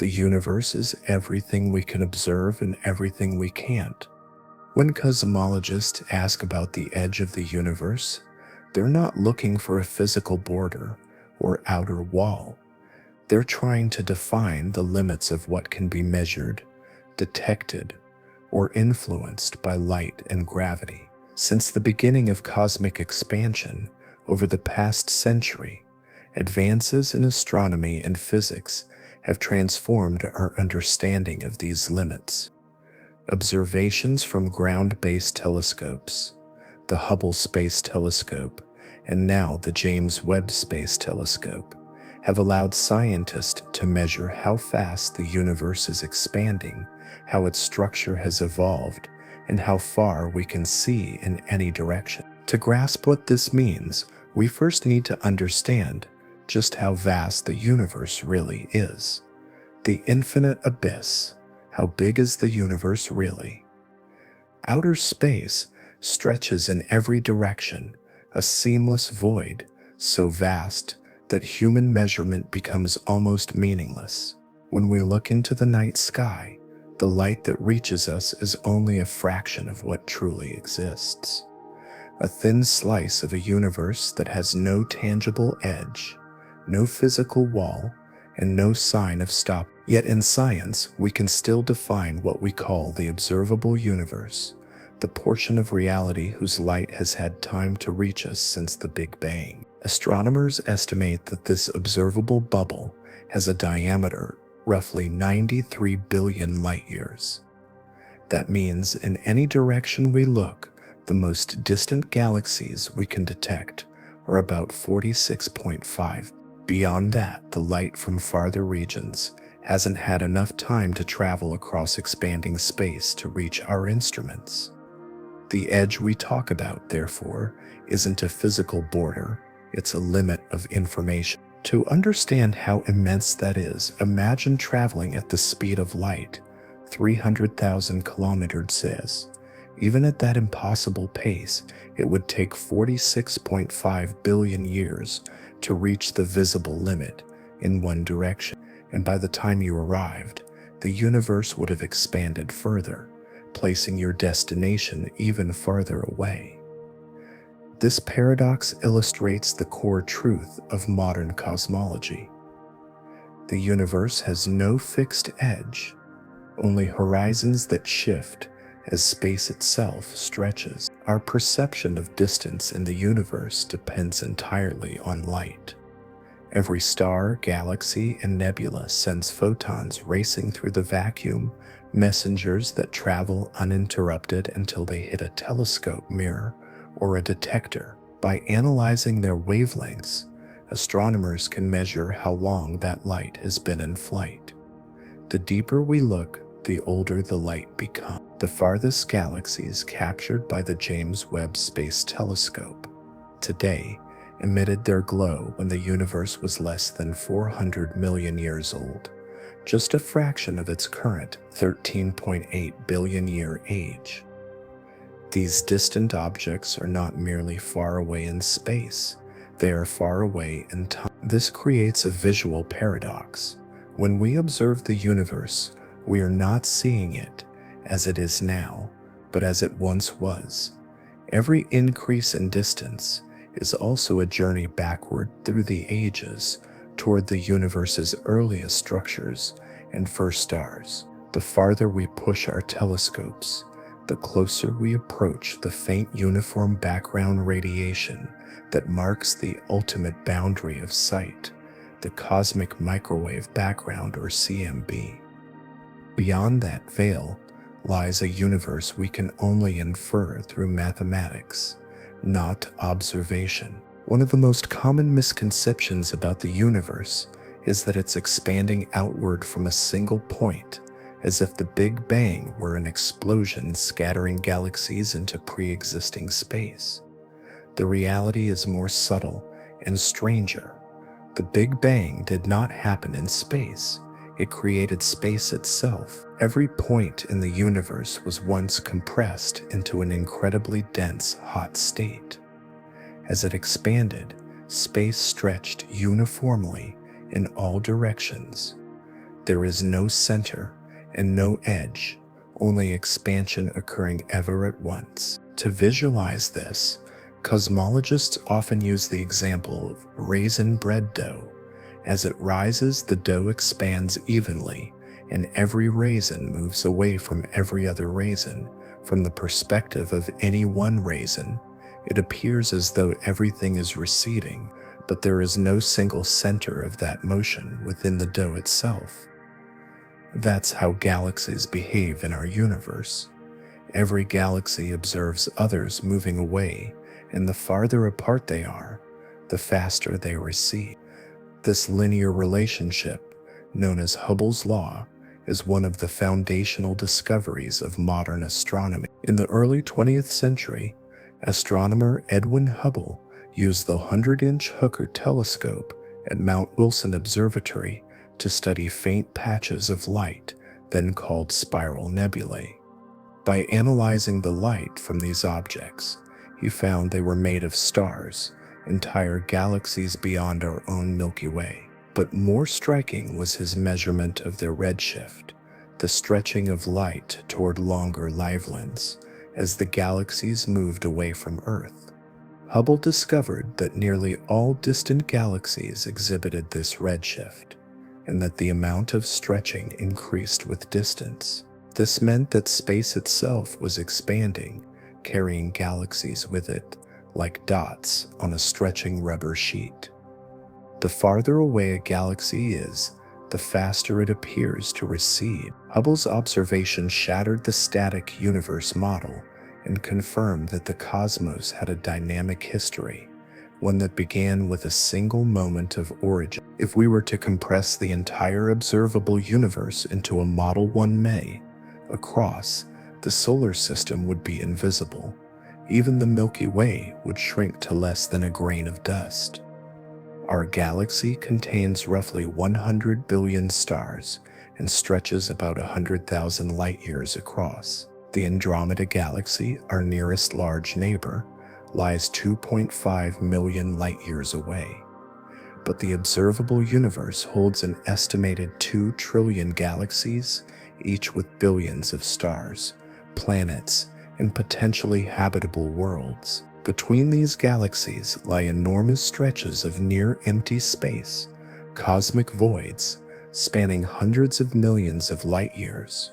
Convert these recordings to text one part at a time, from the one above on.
The universe is everything we can observe and everything we can't. When cosmologists ask about the edge of the universe, they're not looking for a physical border or outer wall. They're trying to define the limits of what can be measured, detected, or influenced by light and gravity. Since the beginning of cosmic expansion over the past century, advances in astronomy and physics have transformed our understanding of these limits. Observations from ground-based telescopes, the Hubble Space Telescope, and now the James Webb Space Telescope, have allowed scientists to measure how fast the universe is expanding, how its structure has evolved, and how far we can see in any direction. To grasp what this means, we first need to understand just how vast the universe really is. The infinite abyss. How big is the universe really? Outer space stretches in every direction, a seamless void so vast that human measurement becomes almost meaningless. When we look into the night sky, the light that reaches us is only a fraction of what truly exists. A thin slice of a universe that has no tangible edge, no physical wall, and no sign of stop. Yet in science, we can still define what we call the observable universe, the portion of reality whose light has had time to reach us since the Big Bang. Astronomers estimate that this observable bubble has a diameter roughly 93 billion light-years. That means in any direction we look, the most distant galaxies we can detect are about 46.5. Beyond that, the light from farther regions hasn't had enough time to travel across expanding space to reach our instruments. The edge we talk about, therefore, isn't a physical border, it's a limit of information. To understand how immense that is, imagine traveling at the speed of light, 300,000 kilometers says. Even at that impossible pace, it would take 46.5 billion years to reach the visible limit in one direction, and by the time you arrived, the universe would have expanded further, placing your destination even farther away. This paradox illustrates the core truth of modern cosmology. The universe has no fixed edge, only horizons that shift as space itself stretches. Our perception of distance in the universe depends entirely on light. Every star, galaxy, and nebula sends photons racing through the vacuum, messengers that travel uninterrupted until they hit a telescope mirror or a detector. By analyzing their wavelengths, astronomers can measure how long that light has been in flight. The deeper we look, the older the light becomes. The farthest galaxies captured by the James Webb Space Telescope today emitted their glow when the universe was less than 400 million years old, just a fraction of its current 13.8 billion year age. These distant objects are not merely far away in space, they are far away in time. This creates a visual paradox. When we observe the universe, we are not seeing it as it is now, but as it once was. Every increase in distance is also a journey backward through the ages toward the universe's earliest structures and first stars. The farther we push our telescopes, the closer we approach the faint uniform background radiation that marks the ultimate boundary of sight, the cosmic microwave background, or CMB. Beyond that veil lies a universe we can only infer through mathematics, not observation. One of the most common misconceptions about the universe is that it's expanding outward from a single point, as if the Big Bang were an explosion scattering galaxies into pre-existing space. The reality is more subtle and stranger. The Big Bang did not happen in space. It created space itself. Every point in the universe was once compressed into an incredibly dense, hot state. As it expanded, space stretched uniformly in all directions. There is no center and no edge, only expansion occurring ever at once. To visualize this, cosmologists often use the example of raisin bread dough. As it rises, the dough expands evenly, and every raisin moves away from every other raisin. From the perspective of any one raisin, it appears as though everything is receding, but there is no single center of that motion within the dough itself. That's how galaxies behave in our universe. Every galaxy observes others moving away, and the farther apart they are, the faster they recede. This linear relationship, known as Hubble's law, is one of the foundational discoveries of modern astronomy. In the early 20th century, astronomer Edwin Hubble used the 100-inch Hooker telescope at Mount Wilson Observatory to study faint patches of light, then called spiral nebulae. By analyzing the light from these objects, he found they were made of stars, entire galaxies beyond our own Milky Way. But more striking was his measurement of their redshift, the stretching of light toward longer livelines as the galaxies moved away from Earth. Hubble discovered that nearly all distant galaxies exhibited this redshift, and that the amount of stretching increased with distance. This meant that space itself was expanding, carrying galaxies with it, like dots on a stretching rubber sheet. The farther away a galaxy is, the faster it appears to recede. Hubble's observation shattered the static universe model and confirmed that the cosmos had a dynamic history, one that began with a single moment of origin. If we were to compress the entire observable universe into a Model 1 May, across, the solar system would be invisible. Even the Milky Way would shrink to less than a grain of dust. Our galaxy contains roughly 100 billion stars and stretches about 100,000 light-years across. The Andromeda Galaxy, our nearest large neighbor, lies 2.5 million light-years away. But the observable universe holds an estimated 2 trillion galaxies, each with billions of stars, planets, and potentially habitable worlds. Between these galaxies lie enormous stretches of near-empty space, cosmic voids, spanning hundreds of millions of light-years.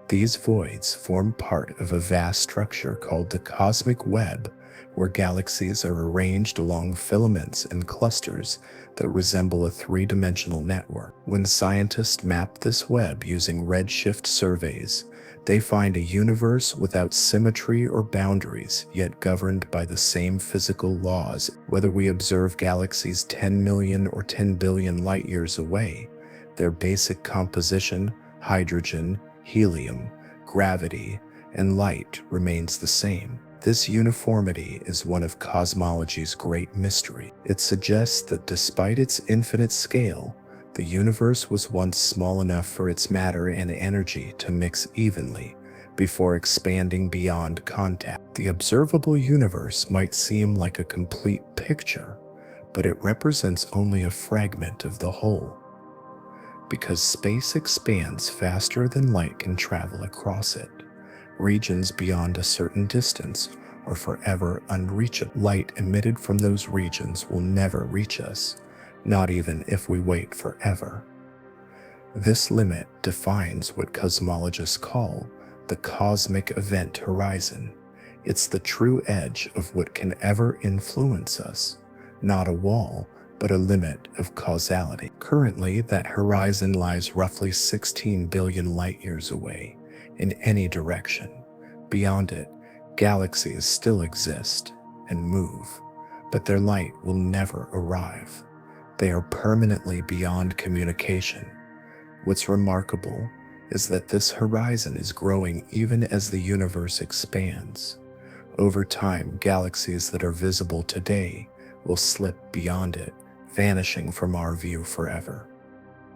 These voids form part of a vast structure called the cosmic web, where galaxies are arranged along filaments and clusters that resemble a three-dimensional network. When scientists map this web using redshift surveys, they find a universe without symmetry or boundaries, yet governed by the same physical laws. Whether we observe galaxies 10 million or 10 billion light-years away, their basic composition, hydrogen, helium, gravity, and light remains the same. This uniformity is one of cosmology's great mystery. It suggests that despite its infinite scale, the universe was once small enough for its matter and energy to mix evenly before expanding beyond contact. The observable universe might seem like a complete picture, but it represents only a fragment of the whole. Because space expands faster than light can travel across it, regions beyond a certain distance are forever unreachable. Light emitted from those regions will never reach us, not even if we wait forever. This limit defines what cosmologists call the cosmic event horizon. It's the true edge of what can ever influence us, not a wall, but a limit of causality. Currently, that horizon lies roughly 16 billion light-years away, in any direction. Beyond it, galaxies still exist and move, but their light will never arrive. They are permanently beyond communication. What's remarkable is that this horizon is growing even as the universe expands. Over time, galaxies that are visible today will slip beyond it, vanishing from our view forever.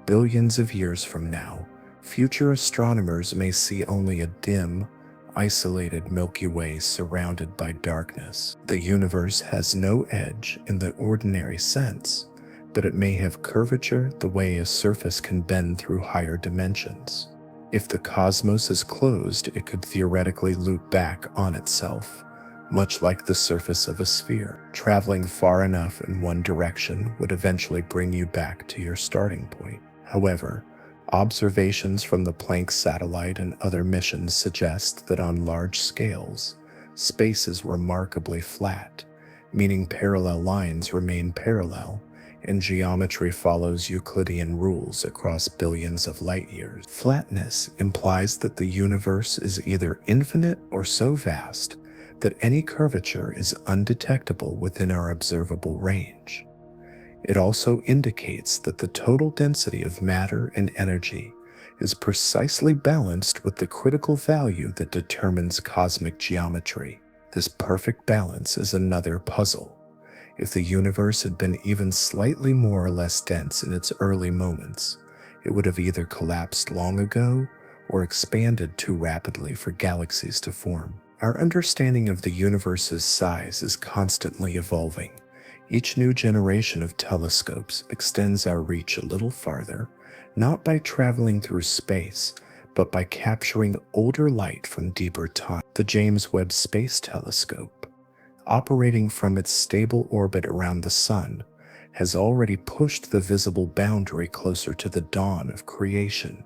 Billions of years from now, future astronomers may see only a dim, isolated Milky Way surrounded by darkness. The universe has no edge in the ordinary sense, but it may have curvature the way a surface can bend through higher dimensions. If the cosmos is closed, it could theoretically loop back on itself, much like the surface of a sphere. Traveling far enough in one direction would eventually bring you back to your starting point. However, observations from the Planck satellite and other missions suggest that on large scales, space is remarkably flat, meaning parallel lines remain parallel, and geometry follows Euclidean rules across billions of light years. Flatness implies that the universe is either infinite or so vast that any curvature is undetectable within our observable range. It also indicates that the total density of matter and energy is precisely balanced with the critical value that determines cosmic geometry. This perfect balance is another puzzle. If the universe had been even slightly more or less dense in its early moments, it would have either collapsed long ago or expanded too rapidly for galaxies to form. Our understanding of the universe's size is constantly evolving. Each new generation of telescopes extends our reach a little farther, not by traveling through space, but by capturing older light from deeper time. The James Webb Space Telescope, operating from its stable orbit around the Sun, has already pushed the visible boundary closer to the dawn of creation.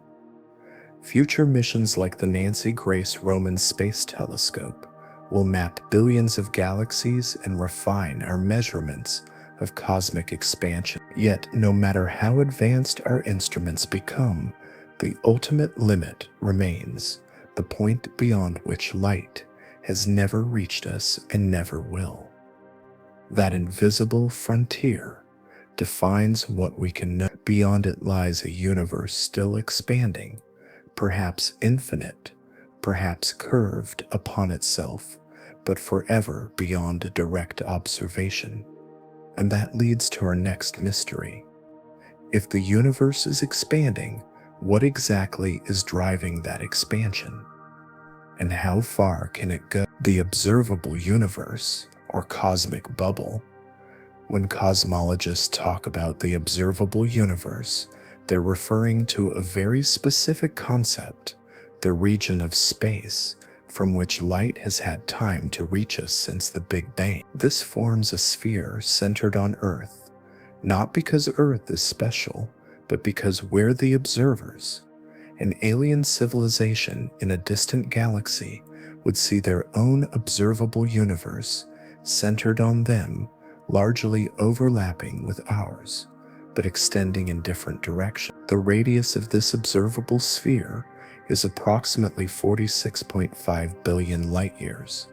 Future missions like the Nancy Grace Roman Space Telescope will map billions of galaxies and refine our measurements of cosmic expansion. Yet, no matter how advanced our instruments become, the ultimate limit remains the point beyond which light has never reached us and never will. That invisible frontier defines what we can know. Beyond it lies a universe still expanding, perhaps infinite, perhaps curved upon itself, but forever beyond a direct observation. And that leads to our next mystery. If the universe is expanding, what exactly is driving that expansion? And how far can it go? The observable universe, or cosmic bubble. When cosmologists talk about the observable universe, they're referring to a very specific concept, the region of space from which light has had time to reach us since the Big Bang. This forms a sphere centered on Earth, not because Earth is special, but because we're the observers. An alien civilization in a distant galaxy would see their own observable universe centered on them, largely overlapping with ours, but extending in different directions. The radius of this observable sphere is approximately 46.5 billion light-years.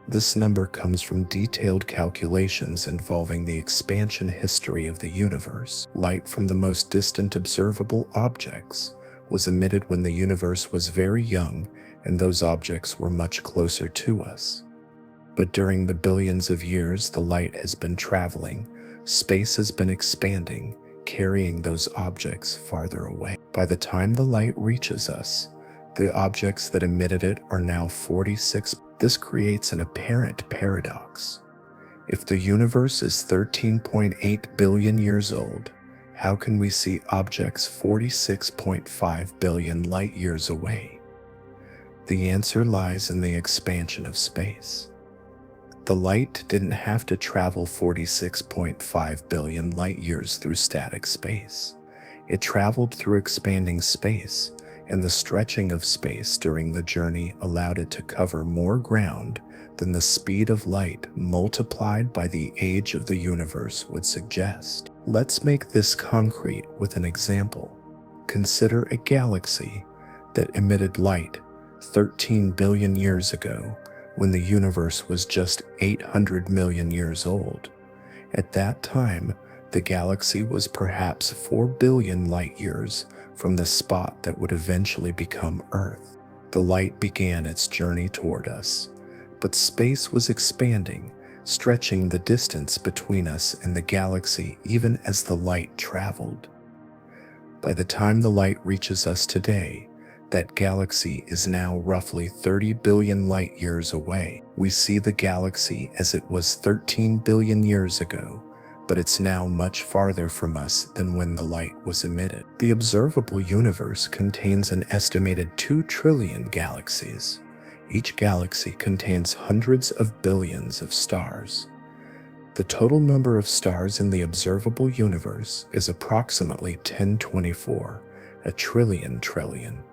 This number comes from detailed calculations involving the expansion history of the universe. Light from the most distant observable objects was emitted when the universe was very young and those objects were much closer to us. But during the billions of years the light has been traveling, space has been expanding, carrying those objects farther away. By the time the light reaches us, the objects that emitted it are now 46. This creates an apparent paradox. If the universe is 13.8 billion years old, how can we see objects 46.5 billion light years away? The answer lies in the expansion of space. The light didn't have to travel 46.5 billion light years through static space. It traveled through expanding space, and the stretching of space during the journey allowed it to cover more ground than the speed of light multiplied by the age of the universe would suggest. Let's make this concrete with an example. Consider a galaxy that emitted light 13 billion years ago when the universe was just 800 million years old. At that time, the galaxy was perhaps 4 billion light years from the spot that would eventually become Earth. The light began its journey toward us, but space was expanding, stretching the distance between us and the galaxy even as the light traveled. By the time the light reaches us today, that galaxy is now roughly 30 billion light years away. We see the galaxy as it was 13 billion years ago, but it's now much farther from us than when the light was emitted. The observable universe contains an estimated 2 trillion galaxies. Each galaxy contains hundreds of billions of stars. The total number of stars in the observable universe is approximately 1024, a trillion.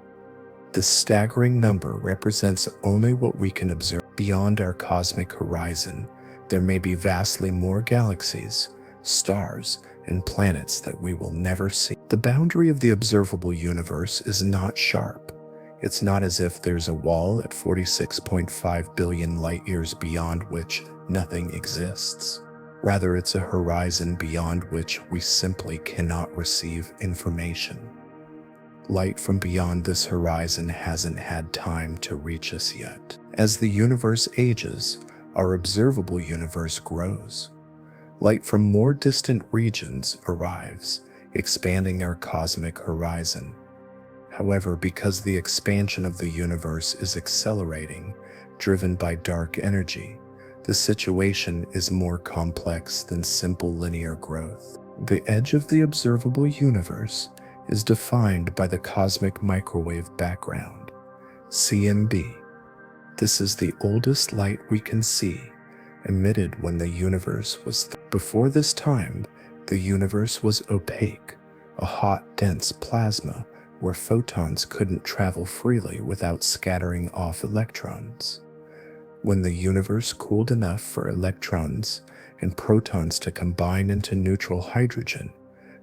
This staggering number represents only what we can observe. Beyond our cosmic horizon, there may be vastly more galaxies, stars, and planets that we will never see. The boundary of the observable universe is not sharp. It's not as if there's a wall at 46.5 billion light-years beyond which nothing exists. Rather, it's a horizon beyond which we simply cannot receive information. Light from beyond this horizon hasn't had time to reach us yet. As the universe ages, our observable universe grows. Light from more distant regions arrives, expanding our cosmic horizon. However, because the expansion of the universe is accelerating, driven by dark energy, the situation is more complex than simple linear growth. The edge of the observable universe is defined by the cosmic microwave background, CMB. This is the oldest light we can see, emitted when the universe was before this time, the universe was opaque, a hot, dense plasma where photons couldn't travel freely without scattering off electrons. When the universe cooled enough for electrons and protons to combine into neutral hydrogen,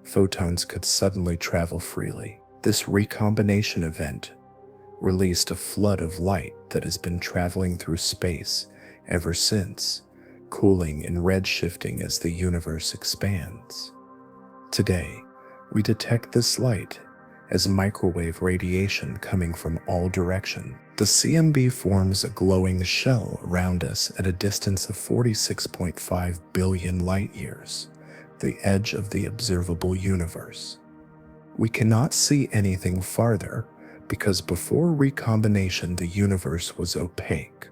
photons could suddenly travel freely. This recombination event released a flood of light that has been traveling through space ever since, cooling and redshifting as the universe expands. Today, we detect this light as microwave radiation coming from all directions. The CMB forms a glowing shell around us at a distance of 46.5 billion light-years, the edge of the observable universe. We cannot see anything farther because before recombination the universe was opaque.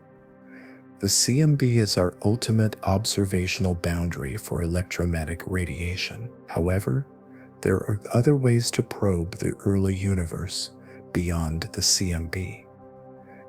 The CMB is our ultimate observational boundary for electromagnetic radiation. However, there are other ways to probe the early universe beyond the CMB.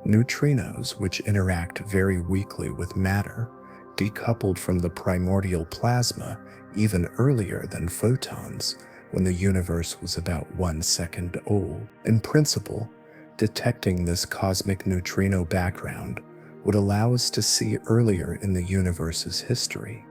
Neutrinos, which interact very weakly with matter, decoupled from the primordial plasma even earlier than photons when the universe was about 1 second old. In principle, detecting this cosmic neutrino background would allow us to see earlier in the universe's history.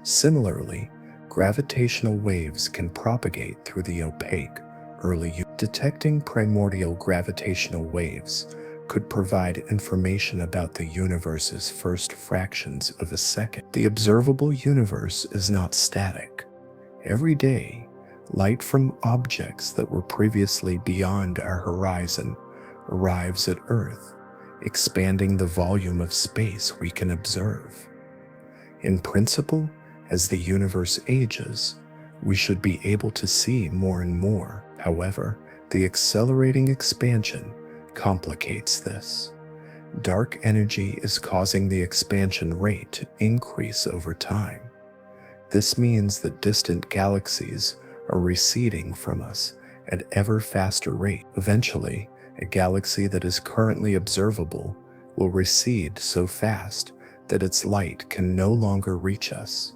Similarly, gravitational waves can propagate through the opaque early. Detecting primordial gravitational waves could provide information about the universe's first fractions of a second. The observable universe is not static. Every day, light from objects that were previously beyond our horizon arrives at Earth, expanding the volume of space we can observe. In principle, as the universe ages, we should be able to see more and more. However, the accelerating expansion complicates this. Dark energy is causing the expansion rate to increase over time. This means that distant galaxies are receding from us at ever faster rate. Eventually, a galaxy that is currently observable will recede so fast that its light can no longer reach us.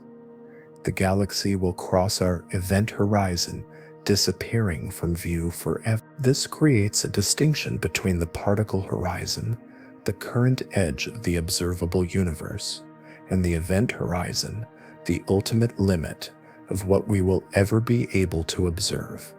The galaxy will cross our event horizon, disappearing from view forever. This creates a distinction between the particle horizon, the current edge of the observable universe, and the event horizon, the ultimate limit of what we will ever be able to observe.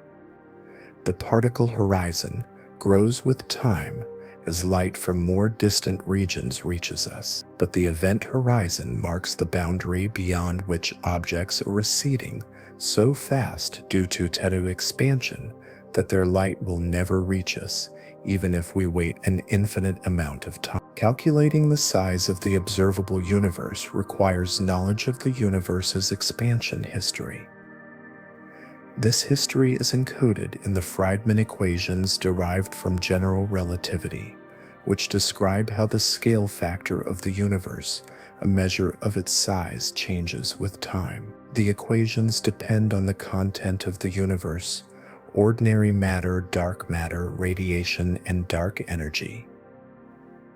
The particle horizon grows with time as light from more distant regions reaches us, but the event horizon marks the boundary beyond which objects are receding so fast due to tidal expansion that their light will never reach us, even if we wait an infinite amount of time. Calculating the size of the observable universe requires knowledge of the universe's expansion history. This history is encoded in the Friedmann equations derived from general relativity, which describe how the scale factor of the universe a measure of its size changes with time. The equations depend on the content of the universe: ordinary matter, dark matter, radiation, and dark energy.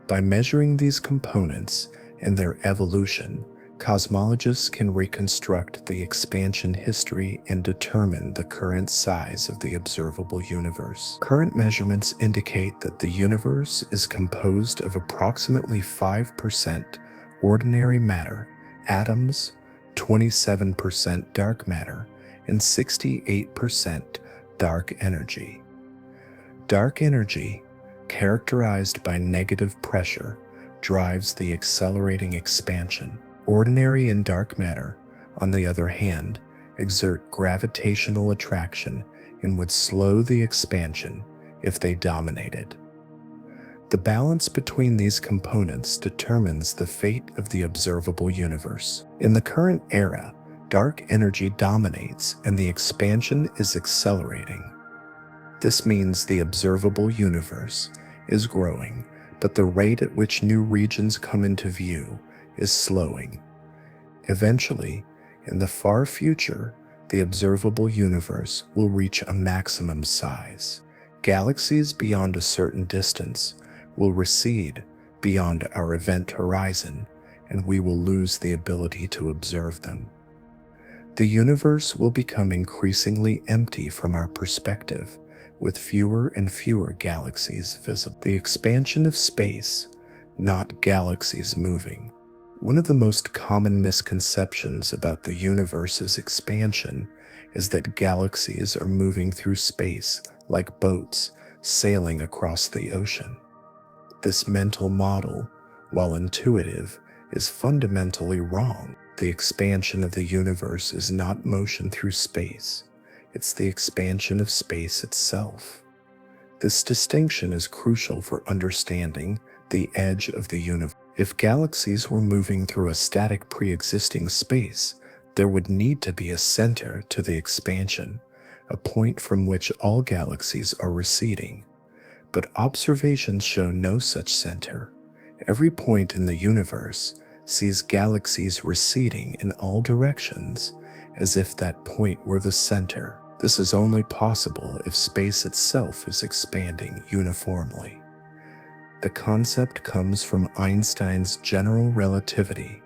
By measuring these components and their evolution, cosmologists can reconstruct the expansion history and determine the current size of the observable universe. Current measurements indicate that the universe is composed of approximately 5% ordinary matter, atoms, 27% dark matter, and 68% dark energy. Dark energy, characterized by negative pressure, drives the accelerating expansion. Ordinary and dark matter, on the other hand, exert gravitational attraction and would slow the expansion if they dominated. The balance between these components determines the fate of the observable universe. In the current era, dark energy dominates and the expansion is accelerating. This means the observable universe is growing, but the rate at which new regions come into view is slowing. Eventually, in the far future, the observable universe will reach a maximum size. Galaxies beyond a certain distance will recede beyond our event horizon, and we will lose the ability to observe them. The universe will become increasingly empty from our perspective, with fewer and fewer galaxies visible. The expansion of space, not galaxies moving. One of the most common misconceptions about the universe's expansion is that galaxies are moving through space like boats sailing across the ocean. This mental model, while intuitive, is fundamentally wrong. The expansion of the universe is not motion through space. It's the expansion of space itself. This distinction is crucial for understanding the edge of the universe. If galaxies were moving through a static pre-existing space, there would need to be a center to the expansion, a point from which all galaxies are receding. But observations show no such center. Every point in the universe sees galaxies receding in all directions, as if that point were the center. This is only possible if space itself is expanding uniformly. The concept comes from Einstein's general relativity,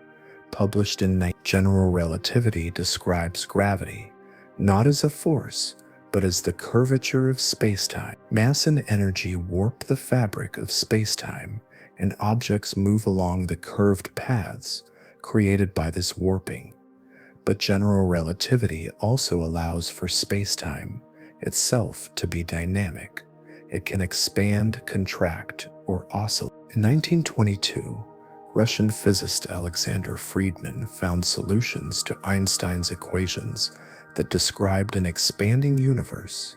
published in General Relativity describes gravity, not as a force, but as the curvature of spacetime. Mass and energy warp the fabric of spacetime, and objects move along the curved paths created by this warping. But general relativity also allows for spacetime itself to be dynamic. It can expand, contract, or oscillate. In 1922, Russian physicist Alexander Friedmann found solutions to Einstein's equations that described an expanding universe.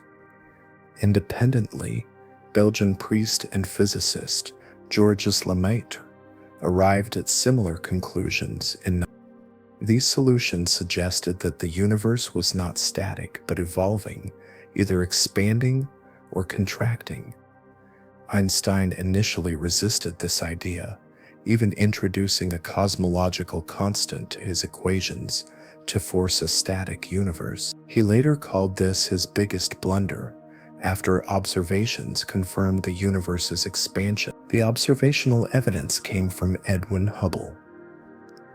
Independently, Belgian priest and physicist Georges Lemaitre arrived at similar conclusions in. These solutions suggested that the universe was not static but evolving, either expanding or contracting. Einstein initially resisted this idea, even introducing a cosmological constant to his equations to force a static universe. He later called this his biggest blunder, after observations confirmed the universe's expansion. The observational evidence came from Edwin Hubble.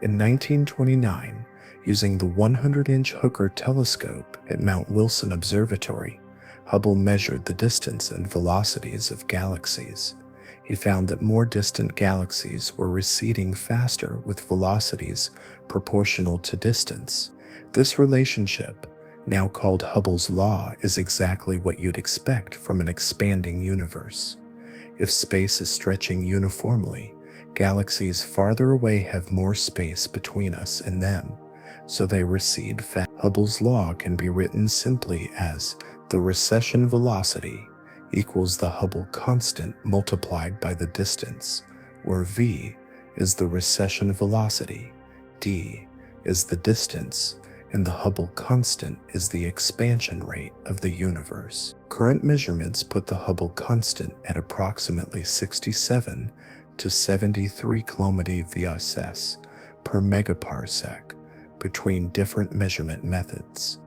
In 1929, using the 100-inch Hooker telescope at Mount Wilson Observatory, Hubble measured the distance and velocities of galaxies. He found that more distant galaxies were receding faster with velocities proportional to distance. This relationship, now called Hubble's law, is exactly what you'd expect from an expanding universe. If space is stretching uniformly, galaxies farther away have more space between us and them, so they recede fast. Hubble's law can be written simply as the recession velocity equals the Hubble constant multiplied by the distance, where v is the recession velocity, d is the distance, and the Hubble constant is the expansion rate of the universe. Current measurements put the Hubble constant at approximately 67 to 73 km/s, per megaparsec between different measurement methods.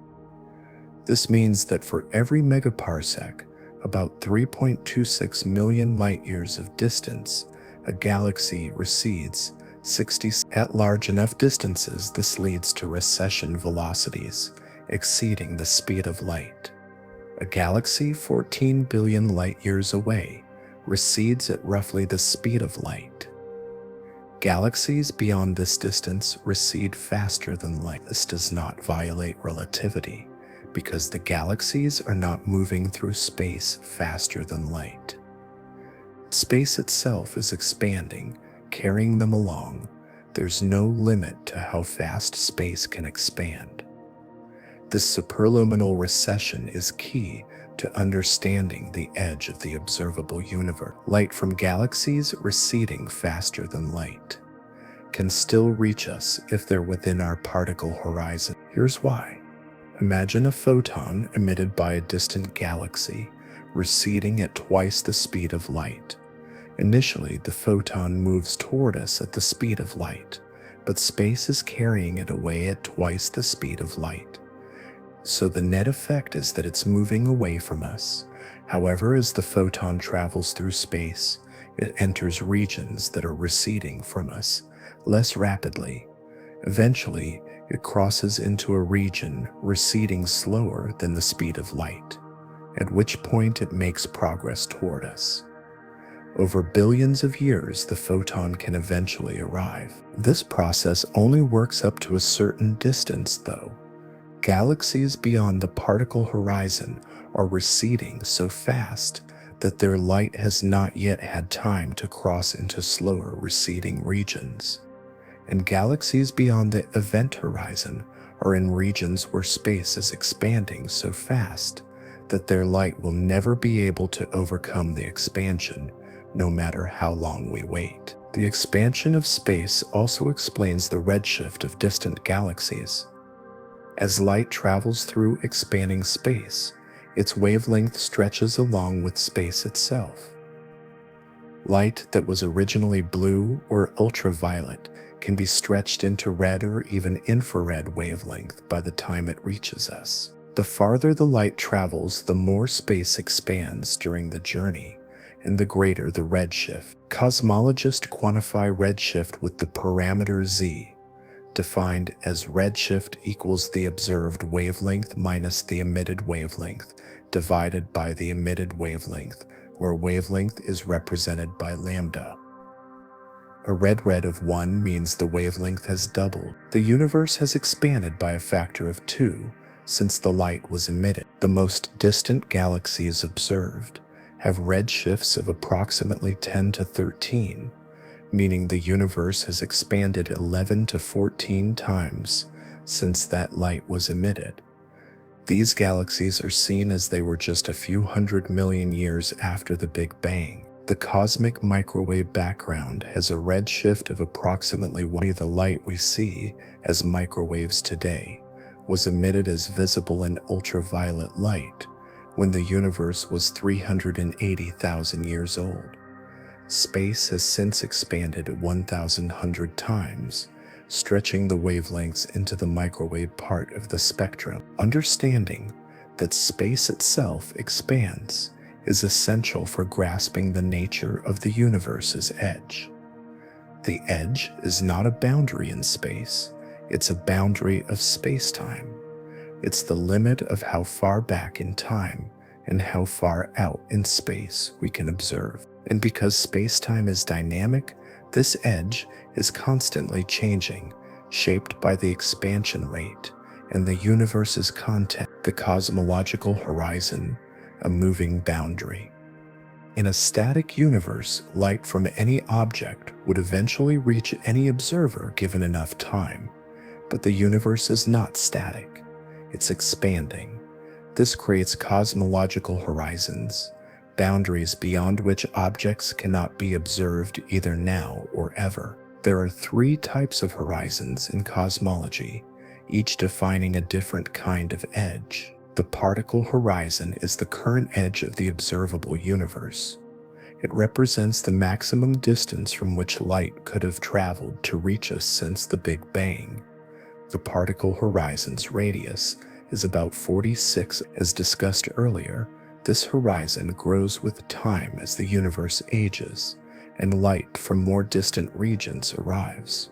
This means that for every megaparsec, about 3.26 million light-years of distance, a galaxy recedes 60 at large enough distances. This leads to recession velocities exceeding the speed of light. A galaxy 14 billion light-years away recedes at roughly the speed of light. Galaxies beyond this distance recede faster than light. This does not violate relativity, because the galaxies are not moving through space faster than light. Space itself is expanding, carrying them along. There's no limit to how fast space can expand. This superluminal recession is key to understanding the edge of the observable universe. Light from galaxies receding faster than light can still reach us if they're within our particle horizon. Here's why. Imagine a photon emitted by a distant galaxy receding at twice the speed of light. Initially, the photon moves toward us at the speed of light, but space is carrying it away at twice the speed of light. So the net effect is that it's moving away from us. However, as the photon travels through space, it enters regions that are receding from us less rapidly. Eventually, it crosses into a region receding slower than the speed of light, at which point it makes progress toward us. Over billions of years, the photon can eventually arrive. This process only works up to a certain distance, though. Galaxies beyond the particle horizon are receding so fast that their light has not yet had time to cross into slower receding regions. And galaxies beyond the event horizon are in regions where space is expanding so fast that their light will never be able to overcome the expansion, no matter how long we wait. The expansion of space also explains the redshift of distant galaxies. As light travels through expanding space, its wavelength stretches along with space itself. Light that was originally blue or ultraviolet can be stretched into red or even infrared wavelength by the time it reaches us. The farther the light travels, the more space expands during the journey, and the greater the redshift. Cosmologists quantify redshift with the parameter z, defined as redshift equals the observed wavelength minus the emitted wavelength divided by the emitted wavelength, where wavelength is represented by lambda. A red of 1 means the wavelength has doubled. The universe has expanded by a factor of 2 since the light was emitted. The most distant galaxies observed have redshifts of approximately 10 to 13, meaning the universe has expanded 11 to 14 times since that light was emitted. These galaxies are seen as they were just a few 100 million years after the Big Bang. The cosmic microwave background has a redshift of approximately 1. The light we see as microwaves today was emitted as visible and ultraviolet light when the universe was 380,000 years old. Space has since expanded 1,100 times, stretching the wavelengths into the microwave part of the spectrum. Understanding that space itself expands is essential for grasping the nature of the universe's edge. The edge is not a boundary in space, it's a boundary of space-time. It's the limit of how far back in time and how far out in space we can observe. And because space-time is dynamic, this edge is constantly changing, shaped by the expansion rate and the universe's content. The cosmological horizon, a moving boundary. In a static universe, light from any object would eventually reach any observer given enough time. But the universe is not static, it's expanding. This creates cosmological horizons, boundaries beyond which objects cannot be observed either now or ever. There are 3 types of horizons in cosmology, each defining a different kind of edge. The particle horizon is the current edge of the observable universe. It represents the maximum distance from which light could have traveled to reach us since the Big Bang. The particle horizon's radius is about 46. As discussed earlier, this horizon grows with time as the universe ages and light from more distant regions arrives.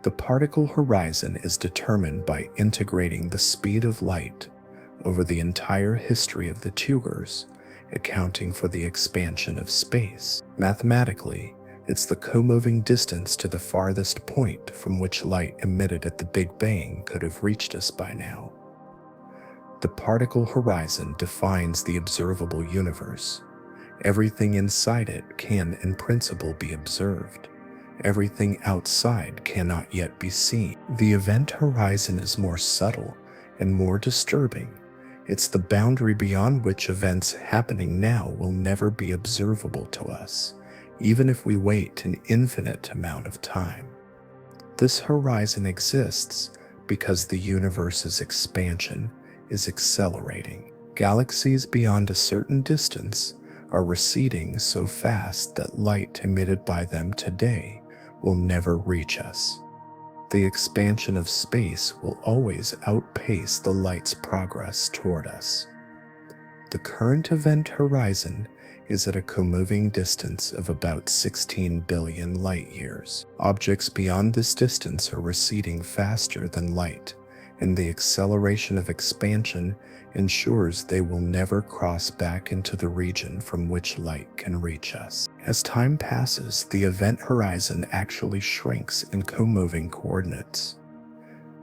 The particle horizon is determined by integrating the speed of light over the entire history of the universe, accounting for the expansion of space. Mathematically, it's the co-moving distance to the farthest point from which light emitted at the Big Bang could have reached us by now. The particle horizon defines the observable universe. Everything inside it can, in principle, be observed. Everything outside cannot yet be seen. The event horizon is more subtle and more disturbing. It's the boundary beyond which events happening now will never be observable to us, even if we wait an infinite amount of time. This horizon exists because the universe's expansion is accelerating. Galaxies beyond a certain distance are receding so fast that light emitted by them today will never reach us. The expansion of space will always outpace the light's progress toward us. The current event horizon is at a co-moving distance of about 16 billion light-years. Objects beyond this distance are receding faster than light, and the acceleration of expansion ensures they will never cross back into the region from which light can reach us. As time passes, the event horizon actually shrinks in co-moving coordinates.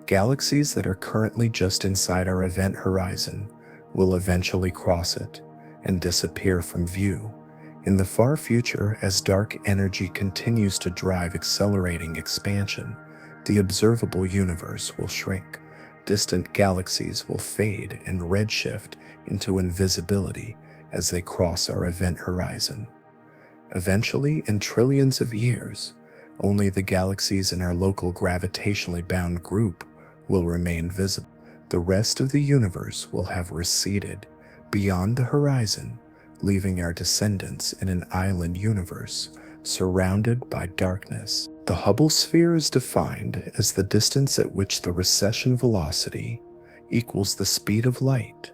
Galaxies that are currently just inside our event horizon will eventually cross it and disappear from view. In the far future, as dark energy continues to drive accelerating expansion, the observable universe will shrink. Distant galaxies will fade and redshift into invisibility as they cross our event horizon. Eventually, in trillions of years, only the galaxies in our local gravitationally bound group will remain visible. The rest of the universe will have receded beyond the horizon, leaving our descendants in an island universe surrounded by darkness. The Hubble sphere is defined as the distance at which the recession velocity equals the speed of light.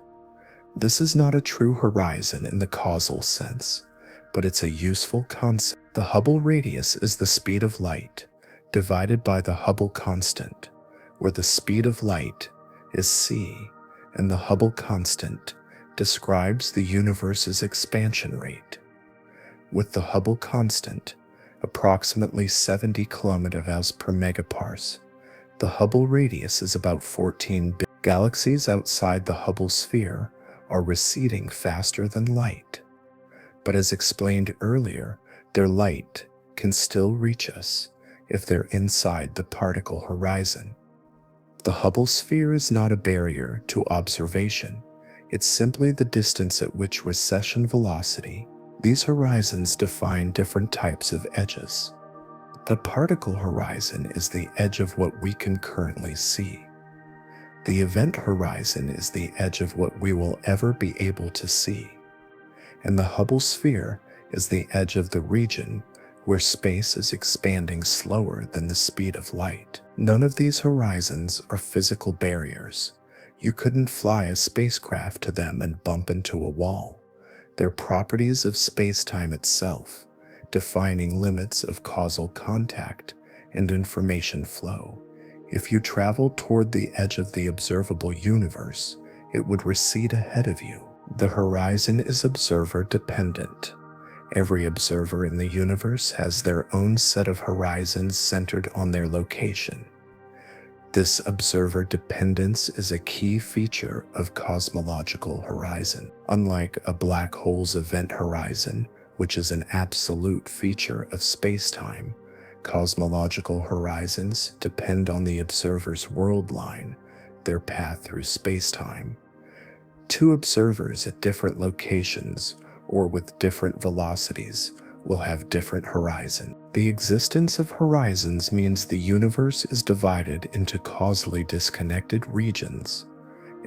This is not a true horizon in the causal sense, but it's a useful concept. The Hubble radius is the speed of light divided by the Hubble constant, where the speed of light is c, and the Hubble constant describes the universe's expansion rate. With the Hubble constant, approximately 70 kilometers per megaparse, the Hubble radius is about 14 billion. Galaxies outside the Hubble sphere are receding faster than light. But as explained earlier, their light can still reach us if they're inside the particle horizon. The Hubble sphere is not a barrier to observation. It's simply the distance at which recession velocity. These horizons define different types of edges. The particle horizon is the edge of what we can currently see. The event horizon is the edge of what we will ever be able to see. And the Hubble sphere is the edge of the region where space is expanding slower than the speed of light. None of these horizons are physical barriers. You couldn't fly a spacecraft to them and bump into a wall. They're properties of space-time itself, defining limits of causal contact and information flow. If you traveled toward the edge of the observable universe, it would recede ahead of you. The horizon is observer-dependent. Every observer in the universe has their own set of horizons centered on their location. This observer dependence is a key feature of cosmological horizon. Unlike a black hole's event horizon, which is an absolute feature of space-time, cosmological horizons depend on the observer's world line, their path through space-time. Two observers at different locations or with different velocities will have different horizons. The existence of horizons means the universe is divided into causally disconnected regions.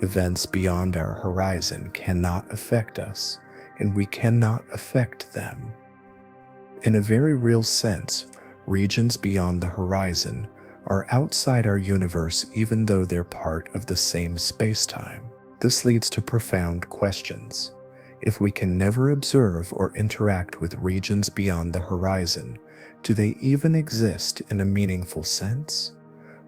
Events beyond our horizon cannot affect us, and we cannot affect them. In a very real sense, regions beyond the horizon are outside our universe even though they're part of the same spacetime. This leads to profound questions. If we can never observe or interact with regions beyond the horizon, do they even exist in a meaningful sense?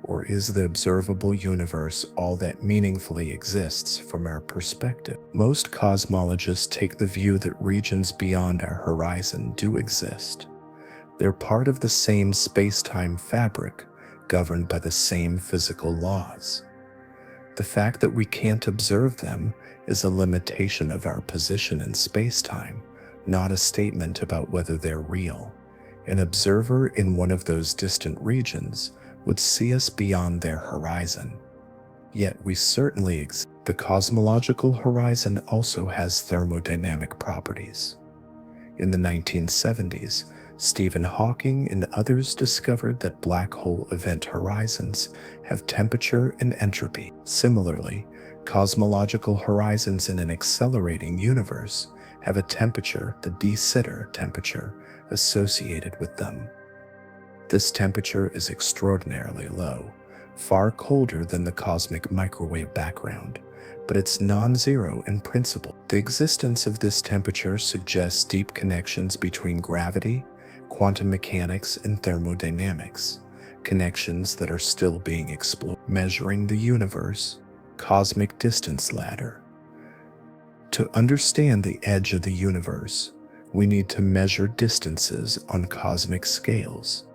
Or is the observable universe all that meaningfully exists from our perspective? Most cosmologists take the view that regions beyond our horizon do exist. They're part of the same space-time fabric, governed by the same physical laws. The fact that we can't observe them is a limitation of our position in space-time, not a statement about whether they're real. An observer in one of those distant regions would see us beyond their horizon. Yet we certainly exist. The cosmological horizon also has thermodynamic properties. In the 1970s, Stephen Hawking and others discovered that black hole event horizons have temperature and entropy. Similarly, cosmological horizons in an accelerating universe have a temperature, the de Sitter temperature, associated with them. This temperature is extraordinarily low, far colder than the cosmic microwave background, but it's non-zero in principle. The existence of this temperature suggests deep connections between gravity, quantum mechanics, and thermodynamics, connections that are still being explored. Measuring the universe, cosmic distance ladder. To understand the edge of the universe, we need to measure distances on cosmic scales.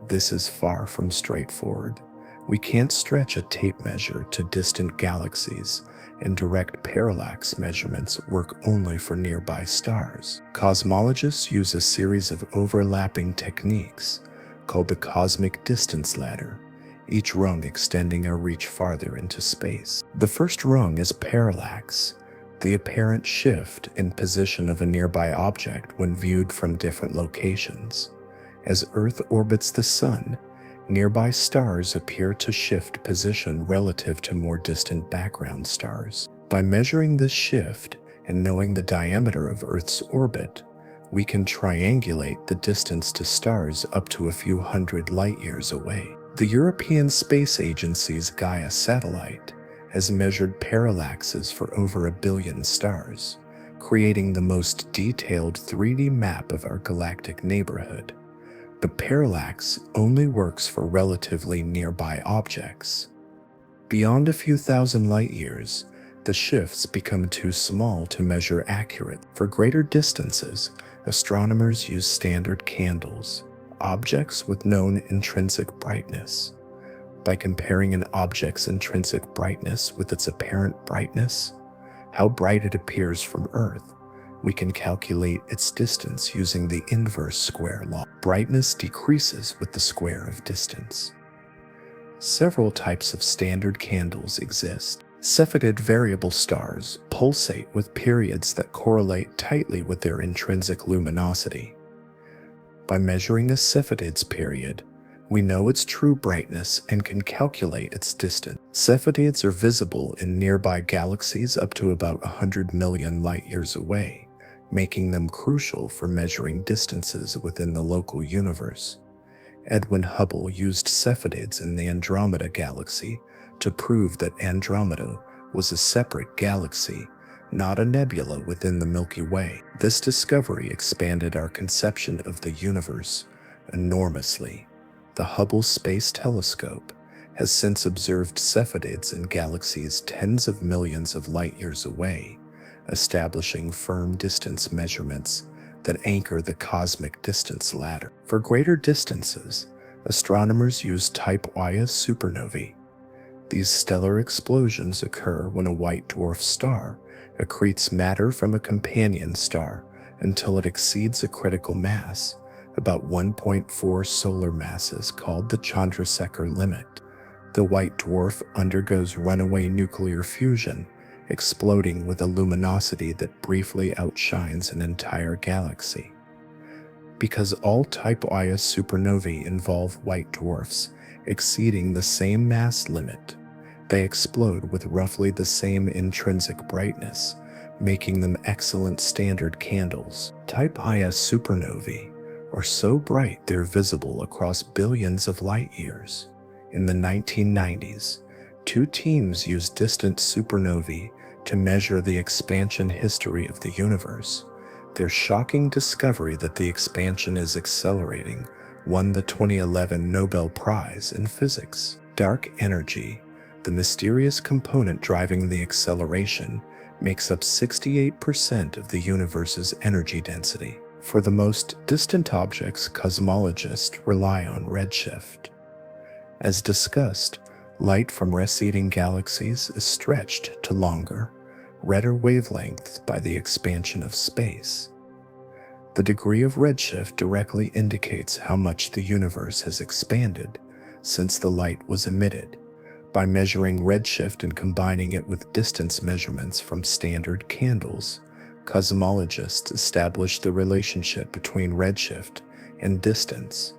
This is far from straightforward. We can't stretch a tape measure to distant galaxies, and direct parallax measurements work only for nearby stars. Cosmologists use a series of overlapping techniques called the cosmic distance ladder, each rung extending our reach farther into space. The first rung is parallax, the apparent shift in position of a nearby object when viewed from different locations. As Earth orbits the Sun, nearby stars appear to shift position relative to more distant background stars. By measuring this shift and knowing the diameter of Earth's orbit, we can triangulate the distance to stars up to a few hundred light-years away. The European Space Agency's Gaia satellite has measured parallaxes for over 1 billion stars, creating the most detailed 3D map of our galactic neighborhood. The parallax only works for relatively nearby objects. Beyond a few thousand light-years, the shifts become too small to measure accurately. For greater distances, astronomers use standard candles, objects with known intrinsic brightness. By comparing an object's intrinsic brightness with its apparent brightness, how bright it appears from Earth, we can calculate its distance using the inverse square law. Brightness decreases with the square of distance. Several types of standard candles exist. Cepheidid variable stars pulsate with periods that correlate tightly with their intrinsic luminosity. By measuring a Cepheidid's period, we know its true brightness and can calculate its distance. Cepheidids are visible in nearby galaxies up to about 100 million light-years away, making them crucial for measuring distances within the local universe. Edwin Hubble used Cepheidids in the Andromeda galaxy to prove that Andromeda was a separate galaxy, not a nebula within the Milky Way. This discovery expanded our conception of the universe enormously. The Hubble Space Telescope has since observed Cepheidids in galaxies tens of millions of light-years away, establishing firm distance measurements that anchor the cosmic distance ladder. For greater distances, astronomers use Type Ia supernovae. These stellar explosions occur when a white dwarf star accretes matter from a companion star until it exceeds a critical mass, about 1.4 solar masses, called the Chandrasekhar limit. The white dwarf undergoes runaway nuclear fusion, exploding with a luminosity that briefly outshines an entire galaxy. Because all Type Ia supernovae involve white dwarfs exceeding the same mass limit, they explode with roughly the same intrinsic brightness, making them excellent standard candles. Type Ia supernovae are so bright they're visible across billions of light years. In the 1990s, two teams used distant supernovae to measure the expansion history of the universe. Their shocking discovery that the expansion is accelerating won the 2011 Nobel Prize in Physics. Dark energy, the mysterious component driving the acceleration, makes up 68% of the universe's energy density. For the most distant objects, cosmologists rely on redshift. As discussed, light from receding galaxies is stretched to longer, redder wavelengths by the expansion of space. The degree of redshift directly indicates how much the universe has expanded since the light was emitted. By measuring redshift and combining it with distance measurements from standard candles, cosmologists established the relationship between redshift and distance.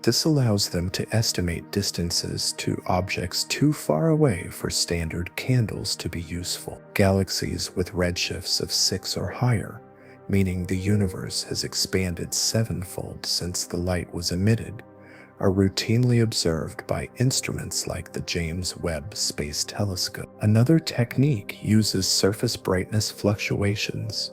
This allows them to estimate distances to objects too far away for standard candles to be useful. Galaxies with redshifts of 6 or higher, meaning the universe has expanded sevenfold since the light was emitted, are routinely observed by instruments like the James Webb Space Telescope. Another technique uses surface brightness fluctuations.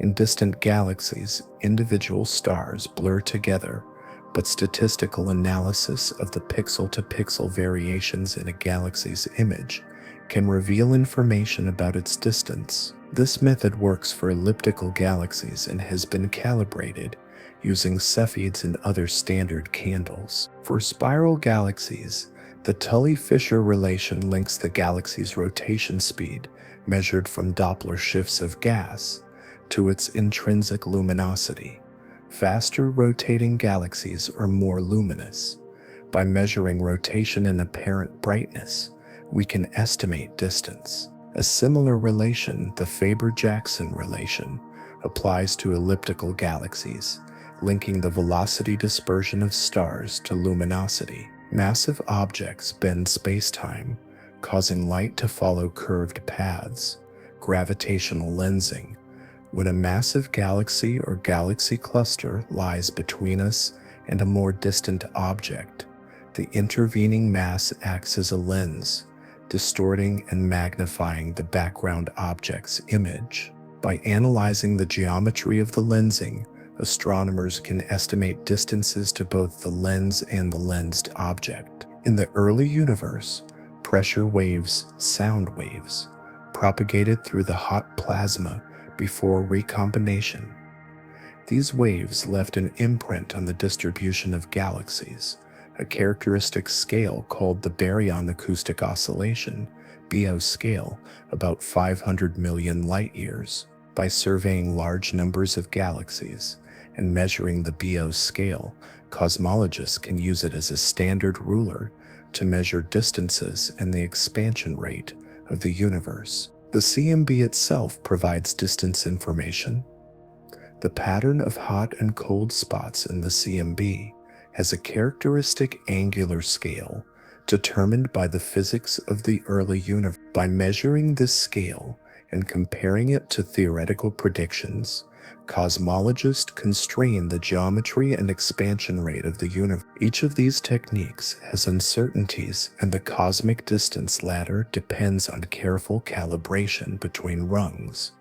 In distant galaxies, individual stars blur together, but statistical analysis of the pixel-to-pixel variations in a galaxy's image can reveal information about its distance. This method works for elliptical galaxies and has been calibrated using Cepheids and other standard candles. For spiral galaxies, the Tully-Fisher relation links the galaxy's rotation speed, measured from Doppler shifts of gas, to its intrinsic luminosity. Faster rotating galaxies are more luminous. By measuring rotation and apparent brightness, we can estimate distance. A similar relation, the Faber-Jackson relation, applies to elliptical galaxies, linking the velocity dispersion of stars to luminosity. Massive objects bend spacetime, causing light to follow curved paths, gravitational lensing. When a massive galaxy or galaxy cluster lies between us and a more distant object, the intervening mass acts as a lens, distorting and magnifying the background object's image. By analyzing the geometry of the lensing, astronomers can estimate distances to both the lens and the lensed object. In the early universe, pressure waves, sound waves, propagated through the hot plasma before recombination. These waves left an imprint on the distribution of galaxies, a characteristic scale called the baryon acoustic oscillation, BO scale, about 500 million light-years. By surveying large numbers of galaxies and measuring the BO scale, cosmologists can use it as a standard ruler to measure distances and the expansion rate of the universe. The CMB itself provides distance information. The pattern of hot and cold spots in the CMB has a characteristic angular scale determined by the physics of the early universe. By measuring this scale and comparing it to theoretical predictions, cosmologists constrain the geometry and expansion rate of the universe. Each of these techniques has uncertainties, and the cosmic distance ladder depends on careful calibration between rungs.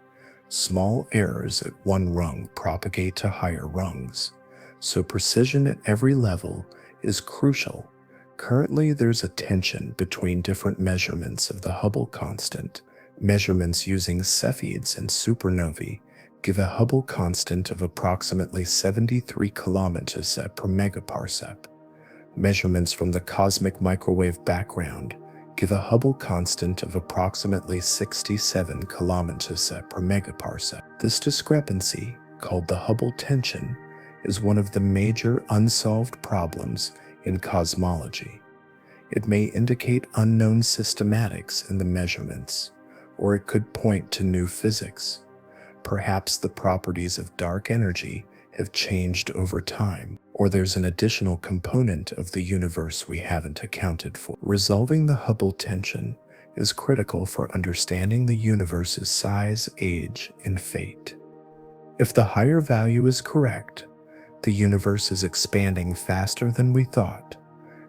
Small errors at one rung propagate to higher rungs, so precision at every level is crucial. Currently, there's a tension between different measurements of the Hubble constant. Measurements using Cepheids and supernovae give a Hubble constant of approximately 73 km per megaparsec. Measurements from the cosmic microwave background give a Hubble constant of approximately 67 km per megaparsec. This discrepancy, called the Hubble tension, is one of the major unsolved problems in cosmology. It may indicate unknown systematics in the measurements, or it could point to new physics. Perhaps the properties of dark energy have changed over time, or there's an additional component of the universe we haven't accounted for. Resolving the Hubble tension is critical for understanding the universe's size, age, and fate. If the higher value is correct, The universe is expanding faster than we thought,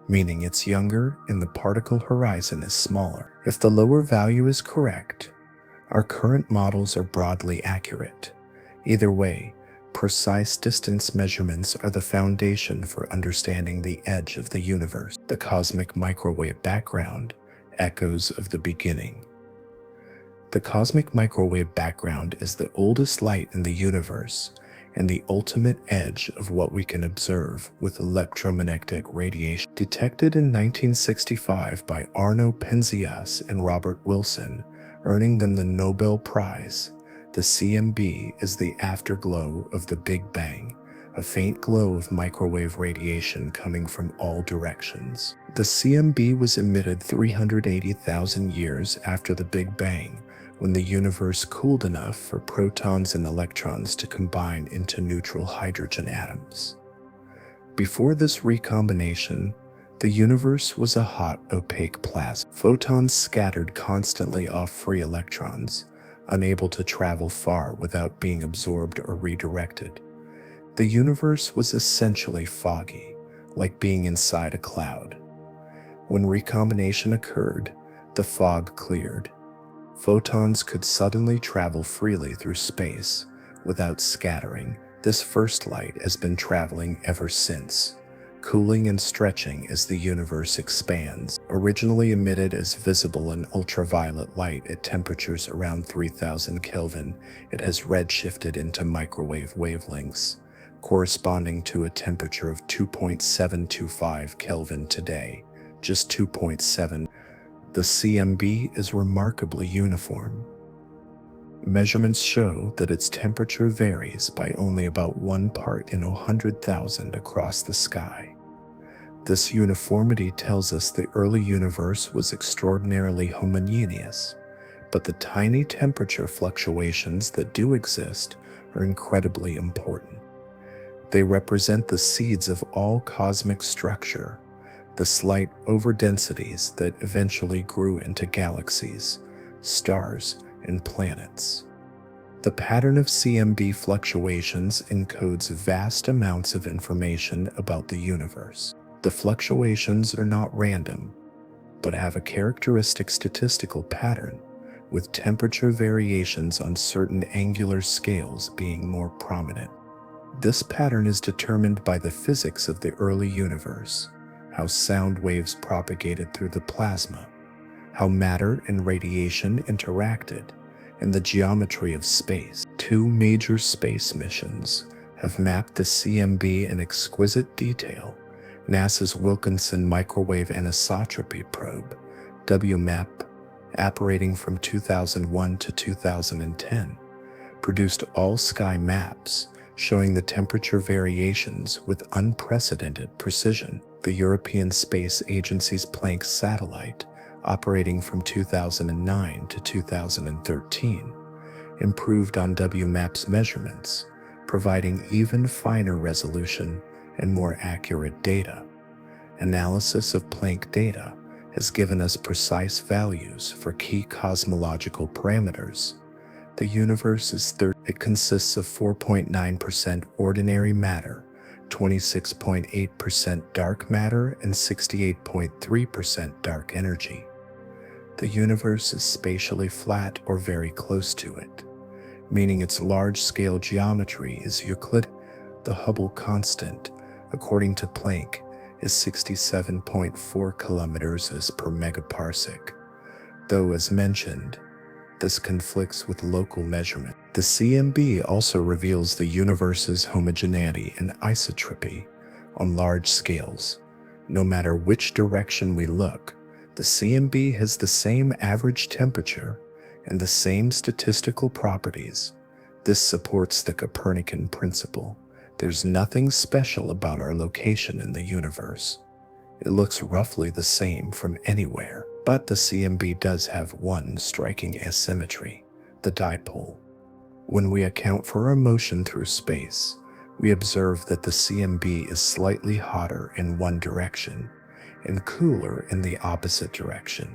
meaning it's younger and the particle horizon is smaller. If the lower value is correct, our current models are broadly accurate. Either way, precise distance measurements are the foundation for understanding the edge of the universe. The cosmic microwave background, echoes of the beginning. The cosmic microwave background is the oldest light in the universe and the ultimate edge of what we can observe with electromagnetic radiation. Detected in 1965 by Arno Penzias and Robert Wilson, earning them the Nobel Prize, the CMB is the afterglow of the Big Bang, a faint glow of microwave radiation coming from all directions. The CMB was emitted 380,000 years after the Big Bang, when the universe cooled enough for protons and electrons to combine into neutral hydrogen atoms. Before this recombination, the universe was a hot, opaque plasma. Photons scattered constantly off free electrons, unable to travel far without being absorbed or redirected. The universe was essentially foggy, like being inside a cloud. When recombination occurred, the fog cleared. Photons could suddenly travel freely through space without scattering. This first light has been traveling ever since, cooling and stretching as the universe expands. Originally emitted as visible and ultraviolet light at temperatures around 3000 Kelvin, it has redshifted into microwave wavelengths, corresponding to a temperature of 2.725 Kelvin today, just 2.7. The CMB is remarkably uniform. Measurements show that its temperature varies by only about 1 part in 100,000 across the sky. This uniformity tells us the early universe was extraordinarily homogeneous, but the tiny temperature fluctuations that do exist are incredibly important. They represent the seeds of all cosmic structure, the slight overdensities that eventually grew into galaxies, stars, and planets. The pattern of CMB fluctuations encodes vast amounts of information about the universe. The fluctuations are not random, but have a characteristic statistical pattern, with temperature variations on certain angular scales being more prominent. This pattern is determined by the physics of the early universe, how sound waves propagated through the plasma, how matter and radiation interacted, and the geometry of space. 2 major space missions have mapped the CMB in exquisite detail. NASA's Wilkinson Microwave Anisotropy Probe, WMAP, operating from 2001 to 2010, produced all-sky maps showing the temperature variations with unprecedented precision. The European Space Agency's Planck satellite, operating from 2009 to 2013, improved on WMAP's measurements, providing even finer resolution and more accurate data. Analysis of Planck data has given us precise values for key cosmological parameters. The universe is it consists of 4.9% ordinary matter, 26.8% dark matter, and 68.3% dark energy. The universe is spatially flat or very close to it, meaning its large-scale geometry is Euclidean. The Hubble constant, according to Planck, is 67.4 kilometers per megaparsec, though as mentioned, this conflicts with local measurement. The CMB also reveals the universe's homogeneity and isotropy on large scales. No matter which direction we look, the CMB has the same average temperature and the same statistical properties. This supports the Copernican principle. There's nothing special about our location in the universe. It looks roughly the same from anywhere. But the CMB does have one striking asymmetry: the dipole. When we account for our motion through space, we observe that the CMB is slightly hotter in one direction and cooler in the opposite direction.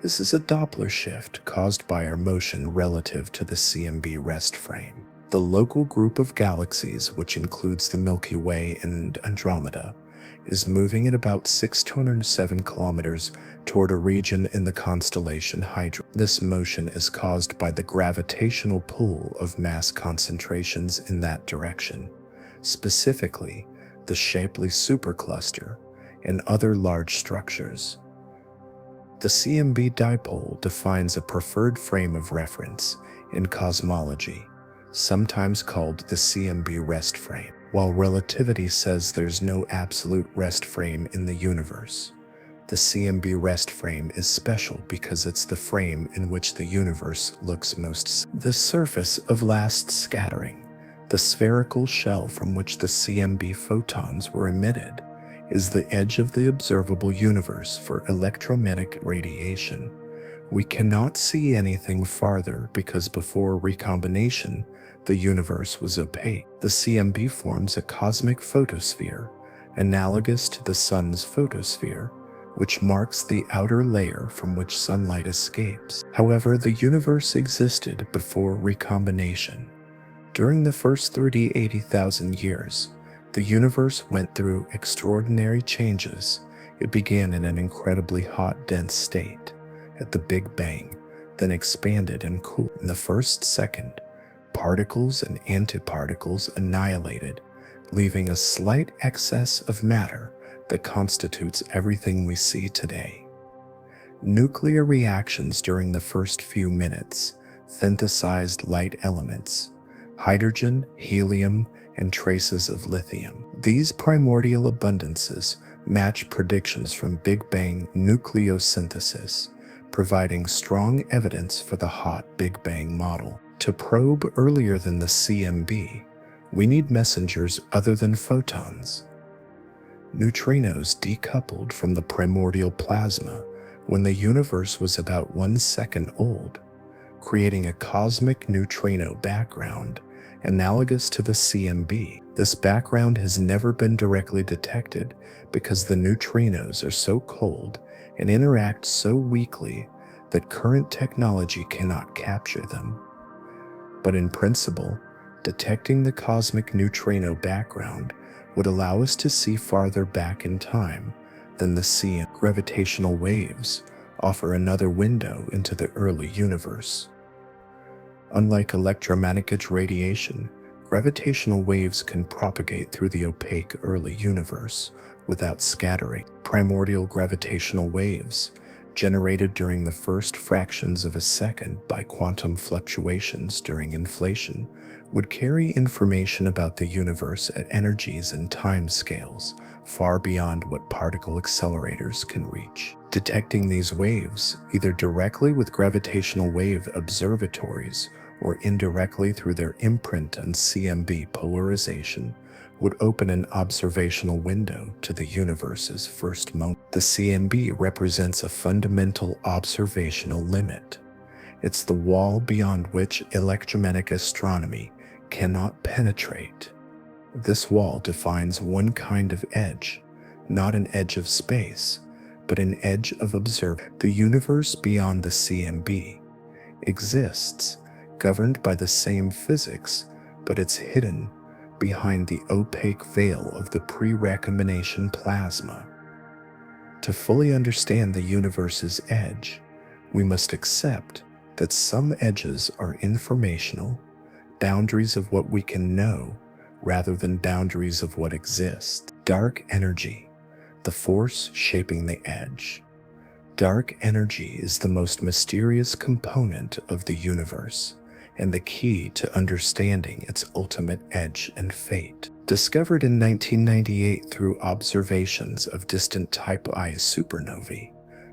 This is a Doppler shift caused by our motion relative to the CMB rest frame. The local group of galaxies, which includes the Milky Way and Andromeda, is moving at about 607 kilometers toward a region in the constellation Hydra. This motion is caused by the gravitational pull of mass concentrations in that direction, specifically the Shapley supercluster and other large structures. The CMB dipole defines a preferred frame of reference in cosmology, sometimes called the CMB rest frame. While relativity says there's no absolute rest frame in the universe, the CMB rest frame is special because it's the frame in which the universe looks most. The surface of last scattering, the spherical shell from which the CMB photons were emitted, is the edge of the observable universe for electromagnetic radiation. We cannot see anything farther because before recombination, the universe was opaque. The CMB forms a cosmic photosphere, analogous to the sun's photosphere, which marks the outer layer from which sunlight escapes. However, the universe existed before recombination. During the first 80,000 years, the universe went through extraordinary changes. It began in an incredibly hot, dense state at the Big Bang, then expanded and cooled. In the first second, particles and antiparticles annihilated, leaving a slight excess of matter that constitutes everything we see today. Nuclear reactions during the first few minutes synthesized light elements, hydrogen, helium, and traces of lithium. These primordial abundances match predictions from Big Bang nucleosynthesis, providing strong evidence for the hot Big Bang model. To probe earlier than the CMB, we need messengers other than photons. Neutrinos decoupled from the primordial plasma when the universe was about 1 second old, creating a cosmic neutrino background analogous to the CMB. This background has never been directly detected because the neutrinos are so cold and interact so weakly that current technology cannot capture them. But in principle, detecting the cosmic neutrino background would allow us to see farther back in time than the CMB. Gravitational waves offer another window into the early universe. Unlike electromagnetic radiation, gravitational waves can propagate through the opaque early universe without scattering. Primordial gravitational waves, generated during the first fractions of a second by quantum fluctuations during inflation, would carry information about the universe at energies and time scales far beyond what particle accelerators can reach. Detecting these waves, either directly with gravitational wave observatories or indirectly through their imprint on CMB polarization, would open an observational window to the universe's first moment. The CMB represents a fundamental observational limit. It's the wall beyond which electromagnetic astronomy cannot penetrate. This wall defines one kind of edge, not an edge of space, but an edge of observation. The universe beyond the CMB exists, governed by the same physics, but it's hidden behind the opaque veil of the pre-recombination plasma. To fully understand the universe's edge, we must accept that some edges are informational, boundaries of what we can know, rather than boundaries of what exists. Dark energy, the force shaping the edge. Dark energy is the most mysterious component of the universe, and the key to understanding its ultimate edge and fate. Discovered in 1998 through observations of distant Type I supernovae,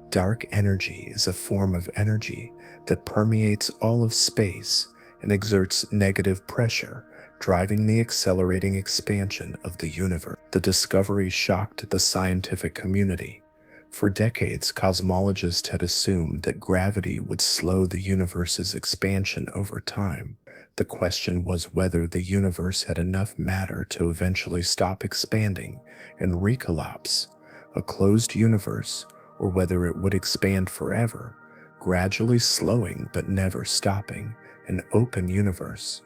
dark energy is a form of energy that permeates all of space and exerts negative pressure, driving the accelerating expansion of the universe. The discovery shocked the scientific community. For decades, cosmologists had assumed that gravity would slow the universe's expansion over time. The question was whether the universe had enough matter to eventually stop expanding and recollapse, a closed universe, or whether it would expand forever, gradually slowing but never stopping, an open universe.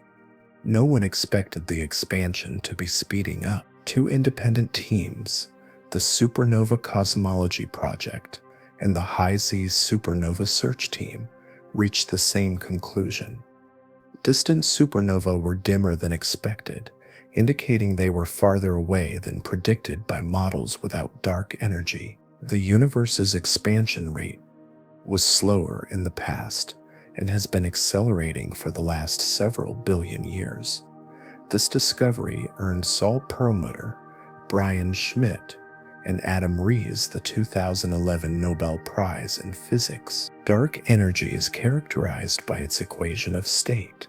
No one expected the expansion to be speeding up. Two independent teams, the Supernova Cosmology Project and the High Z Supernova Search Team, reached the same conclusion. Distant supernovae were dimmer than expected, indicating they were farther away than predicted by models without dark energy. The universe's expansion rate was slower in the past and has been accelerating for the last several billion years. This discovery earned Saul Perlmutter, Brian Schmidt, and Adam Rees the 2011 Nobel Prize in Physics. Dark energy is characterized by its equation of state,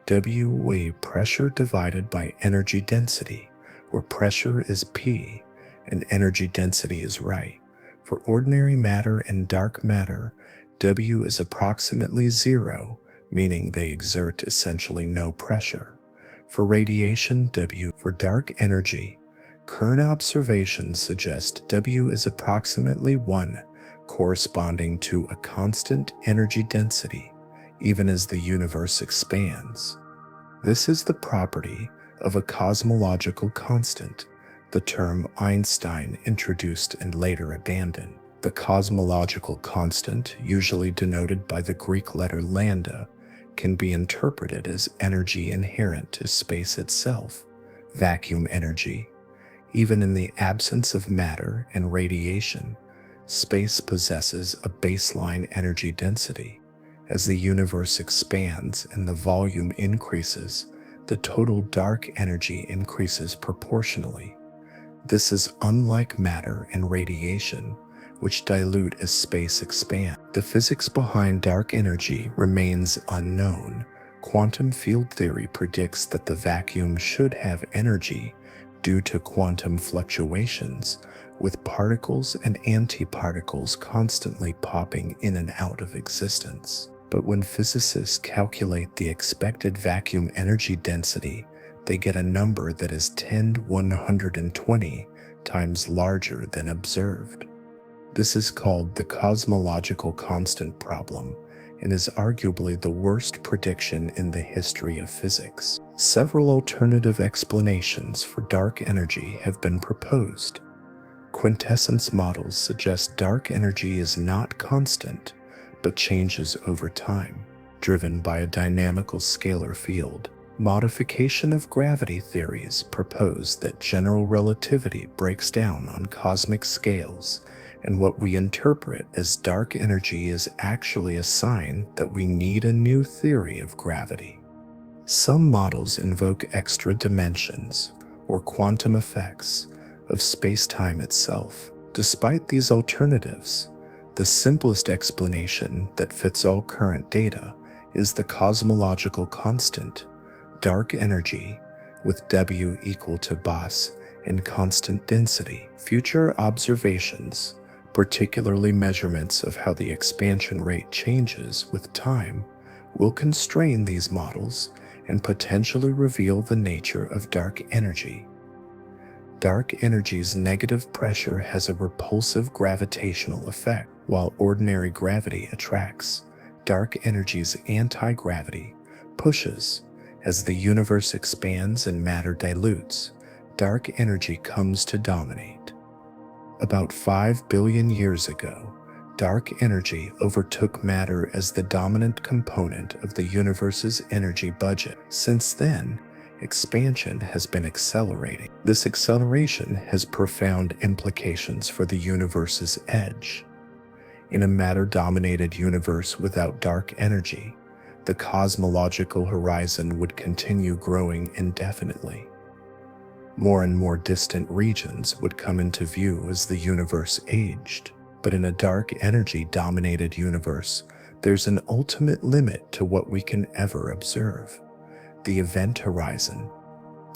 W pressure divided by energy density, where pressure is P and energy density is right. For ordinary matter and dark matter, W is approximately 0, meaning they exert essentially no pressure. For radiation, W. For dark energy, current observations suggest W is approximately 1, corresponding to a constant energy density, even as the universe expands. This is the property of a cosmological constant, the term Einstein introduced and later abandoned. The cosmological constant, usually denoted by the Greek letter lambda, can be interpreted as energy inherent to space itself, vacuum energy. Even in the absence of matter and radiation, space possesses a baseline energy density. As the universe expands and the volume increases, the total dark energy increases proportionally. This is unlike matter and radiation, which dilute as space expands. The physics behind dark energy remains unknown. Quantum field theory predicts that the vacuum should have energy due to quantum fluctuations, with particles and antiparticles constantly popping in and out of existence. But when physicists calculate the expected vacuum energy density, they get a number that is 10 to 120 times larger than observed. This is called the cosmological constant problem and is arguably the worst prediction in the history of physics. Several alternative explanations for dark energy have been proposed. Quintessence models suggest dark energy is not constant, but changes over time, driven by a dynamical scalar field. Modification of gravity theories propose that general relativity breaks down on cosmic scales, and what we interpret as dark energy is actually a sign that we need a new theory of gravity. Some models invoke extra dimensions, or quantum effects, of space-time itself. Despite these alternatives, the simplest explanation that fits all current data is the cosmological constant, dark energy, with W equal to Bose and constant density. Future observations, particularly measurements of how the expansion rate changes with time, will constrain these models and potentially reveal the nature of dark energy. Dark energy's negative pressure has a repulsive gravitational effect. While ordinary gravity attracts, dark energy's anti-gravity pushes. As the universe expands and matter dilutes, dark energy comes to dominate. About 5 billion years ago, dark energy overtook matter as the dominant component of the universe's energy budget. Since then, expansion has been accelerating. This acceleration has profound implications for the universe's edge. In a matter-dominated universe without dark energy, the cosmological horizon would continue growing indefinitely. More and more distant regions would come into view as the universe aged. But in a dark energy-dominated universe, there's an ultimate limit to what we can ever observe. The event horizon.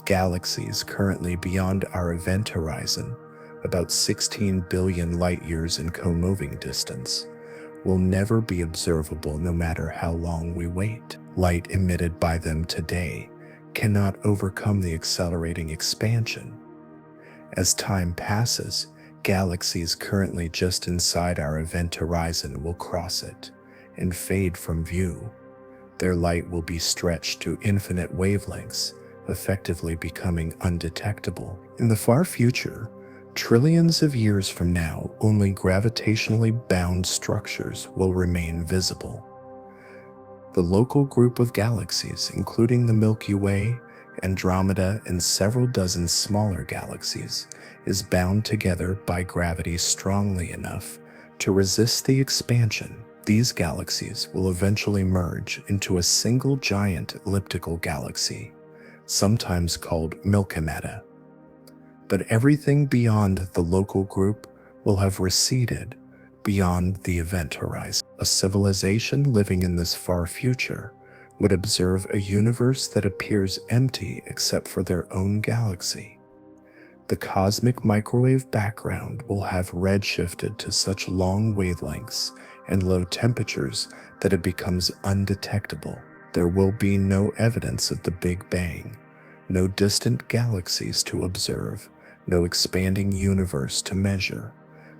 Galaxies currently beyond our event horizon, about 16 billion light-years in co-moving distance, will never be observable no matter how long we wait. Light emitted by them today cannot overcome the accelerating expansion. As time passes, galaxies currently just inside our event horizon will cross it and fade from view. Their light will be stretched to infinite wavelengths, effectively becoming undetectable. In the far future, trillions of years from now, only gravitationally bound structures will remain visible. The local group of galaxies, including the Milky Way, Andromeda, and several dozen smaller galaxies, is bound together by gravity strongly enough to resist the expansion. These galaxies will eventually merge into a single giant elliptical galaxy, sometimes called Milky-Meta. But everything beyond the local group will have receded beyond the event horizon. A civilization living in this far future would observe a universe that appears empty except for their own galaxy. The cosmic microwave background will have redshifted to such long wavelengths and low temperatures that it becomes undetectable. There will be no evidence of the Big Bang, no distant galaxies to observe, no expanding universe to measure.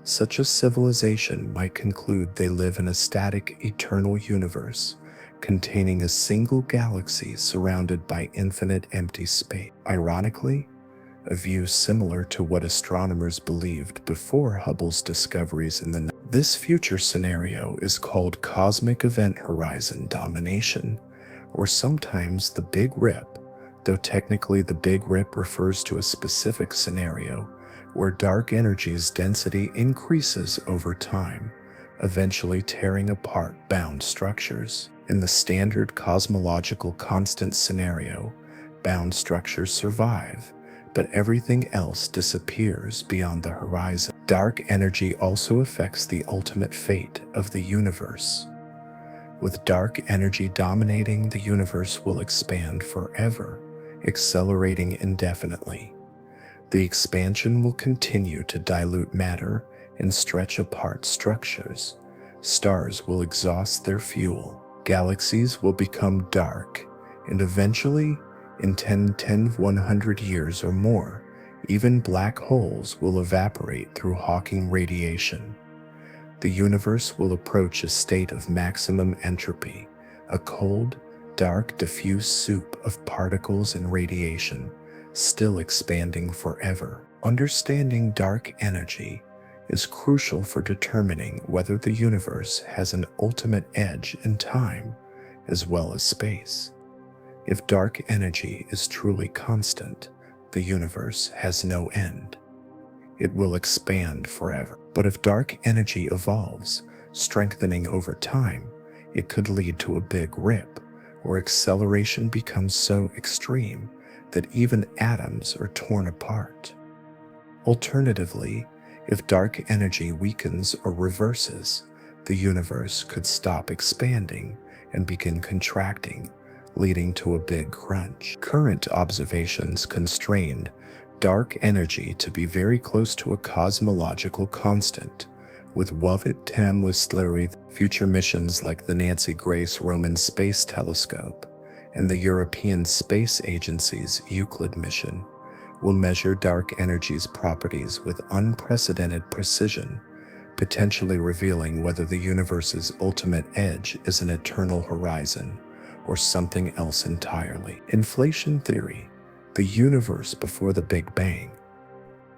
Such a civilization might conclude they live in a static, eternal universe, containing a single galaxy surrounded by infinite empty space. Ironically, a view similar to what astronomers believed before Hubble's discoveries in the This future scenario is called cosmic event horizon domination, or sometimes the Big Rip, though technically the Big Rip refers to a specific scenario where dark energy's density increases over time, eventually tearing apart bound structures. In the standard cosmological constant scenario, bound structures survive, but everything else disappears beyond the horizon. Dark energy also affects the ultimate fate of the universe. With dark energy dominating, the universe will expand forever, accelerating indefinitely. The expansion will continue to dilute matter and stretch apart structures. Stars will exhaust their fuel. Galaxies will become dark, and eventually, in 100 years or more, even black holes will evaporate through Hawking radiation. The universe will approach a state of maximum entropy, a cold, dark, diffuse soup of particles and radiation, still expanding forever. Understanding dark energy is crucial for determining whether the universe has an ultimate edge in time as well as space. If dark energy is truly constant, the universe has no end. It will expand forever. But if dark energy evolves, strengthening over time, it could lead to a big rip, where acceleration becomes so extreme that even atoms are torn apart. Alternatively, if dark energy weakens or reverses, the universe could stop expanding and begin contracting, leading to a big crunch. Current observations constrained dark energy to be very close to a cosmological constant, with Wavit-Tam-Listleri. Future missions like the Nancy Grace Roman Space Telescope and the European Space Agency's Euclid mission will measure dark energy's properties with unprecedented precision, potentially revealing whether the universe's ultimate edge is an eternal horizon or something else entirely. Inflation theory, the universe before the Big Bang.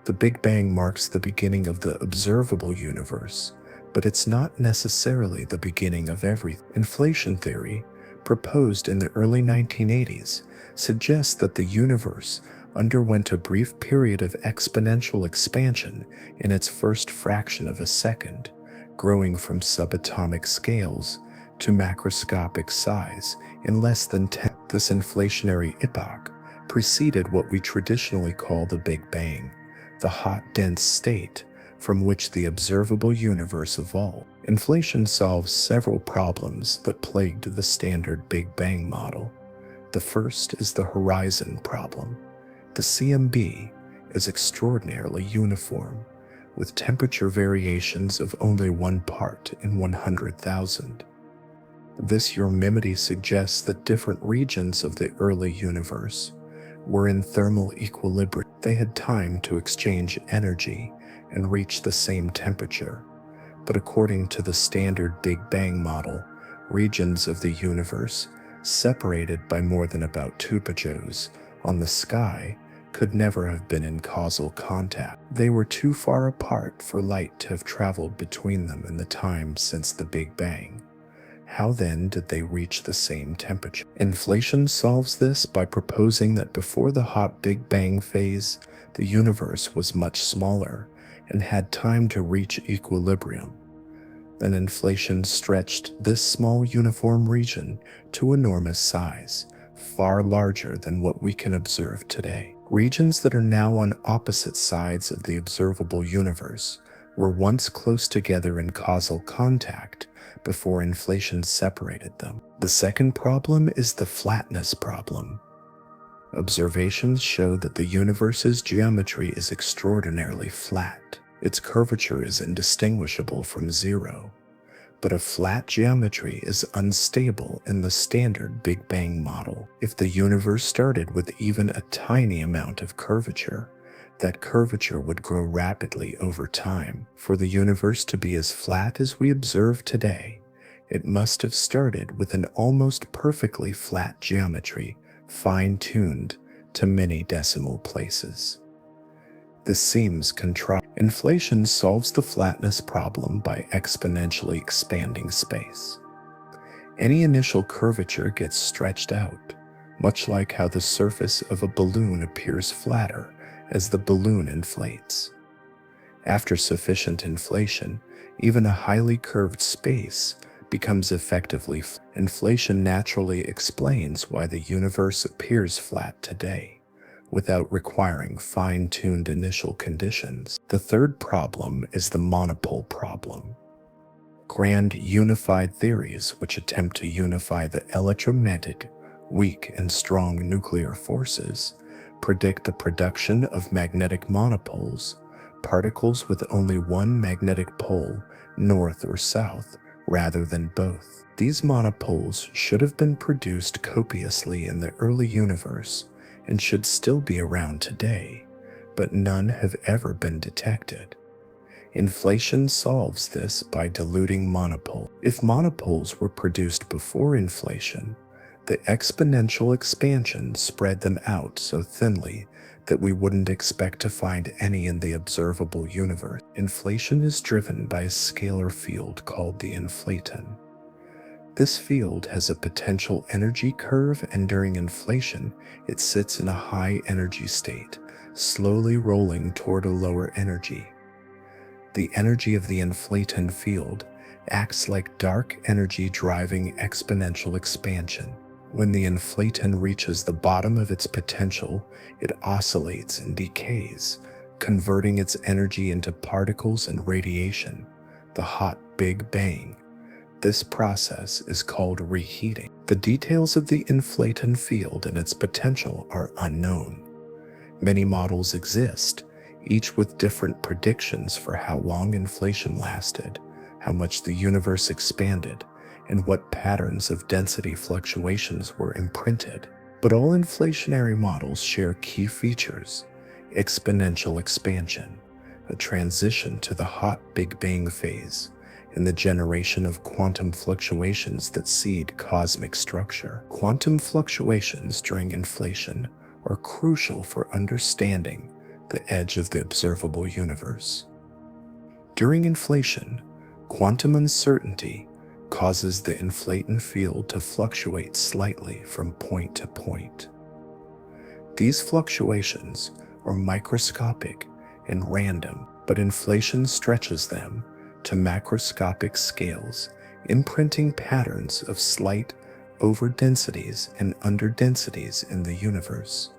The Big Bang marks the beginning of the observable universe, but it's not necessarily the beginning of everything. Inflation theory, proposed in the early 1980s, suggests that the universe underwent a brief period of exponential expansion in its first fraction of a second, growing from subatomic scales to macroscopic size in less than 10. This inflationary epoch preceded what we traditionally call the Big Bang, the hot, dense state from which the observable universe evolved. Inflation solves several problems that plagued the standard Big Bang model. The first is the horizon problem. The CMB is extraordinarily uniform, with temperature variations of only 1 part in 100,000. This uniformity suggests that different regions of the early universe were in thermal equilibrium. They had time to exchange energy and reach the same temperature. But according to the standard Big Bang model, regions of the universe separated by more than about 2 pajos on the sky, could never have been in causal contact. They were too far apart for light to have traveled between them in the time since the Big Bang. How then did they reach the same temperature? Inflation solves this by proposing that before the hot Big Bang phase, the universe was much smaller and had time to reach equilibrium. Then inflation stretched this small uniform region to enormous size, far larger than what we can observe today. Regions that are now on opposite sides of the observable universe were once close together in causal contact before inflation separated them. The second problem is the flatness problem. Observations show that the universe's geometry is extraordinarily flat. Its curvature is indistinguishable from zero. But a flat geometry is unstable in the standard Big Bang model. If the universe started with even a tiny amount of curvature, that curvature would grow rapidly over time. For the universe to be as flat as we observe today, it must have started with an almost perfectly flat geometry, fine-tuned to many decimal places. This seems contrived. Inflation solves the flatness problem by exponentially expanding space. Any initial curvature gets stretched out, much like how the surface of a balloon appears flatter as the balloon inflates. After sufficient inflation, even a highly curved space becomes effectively flat. Inflation naturally explains why the universe appears flat today, without requiring fine-tuned initial conditions. The third problem is the monopole problem. Grand unified theories which attempt to unify the electromagnetic, weak and strong nuclear forces predict the production of magnetic monopoles, particles with only one magnetic pole, north or south, rather than both. These monopoles should have been produced copiously in the early universe and should still be around today, but none have ever been detected. Inflation solves this by diluting monopoles. If monopoles were produced before inflation, the exponential expansion spread them out so thinly that we wouldn't expect to find any in the observable universe. Inflation is driven by a scalar field called the inflaton. This field has a potential energy curve, and during inflation, it sits in a high energy state, slowly rolling toward a lower energy. The energy of the inflaton field acts like dark energy driving exponential expansion. When the inflaton reaches the bottom of its potential, it oscillates and decays, converting its energy into particles and radiation, the hot Big Bang. This process is called reheating. The details of the inflaton field and its potential are unknown. Many models exist, each with different predictions for how long inflation lasted, how much the universe expanded, and what patterns of density fluctuations were imprinted. But all inflationary models share key features: exponential expansion, a transition to the hot Big Bang phase, and the generation of quantum fluctuations that seed cosmic structure. Quantum fluctuations during inflation are crucial for understanding the edge of the observable universe. During inflation, quantum uncertainty causes the inflaton field to fluctuate slightly from point to point. These fluctuations are microscopic and random, but inflation stretches them to macroscopic scales, imprinting patterns of slight overdensities and underdensities in the universe.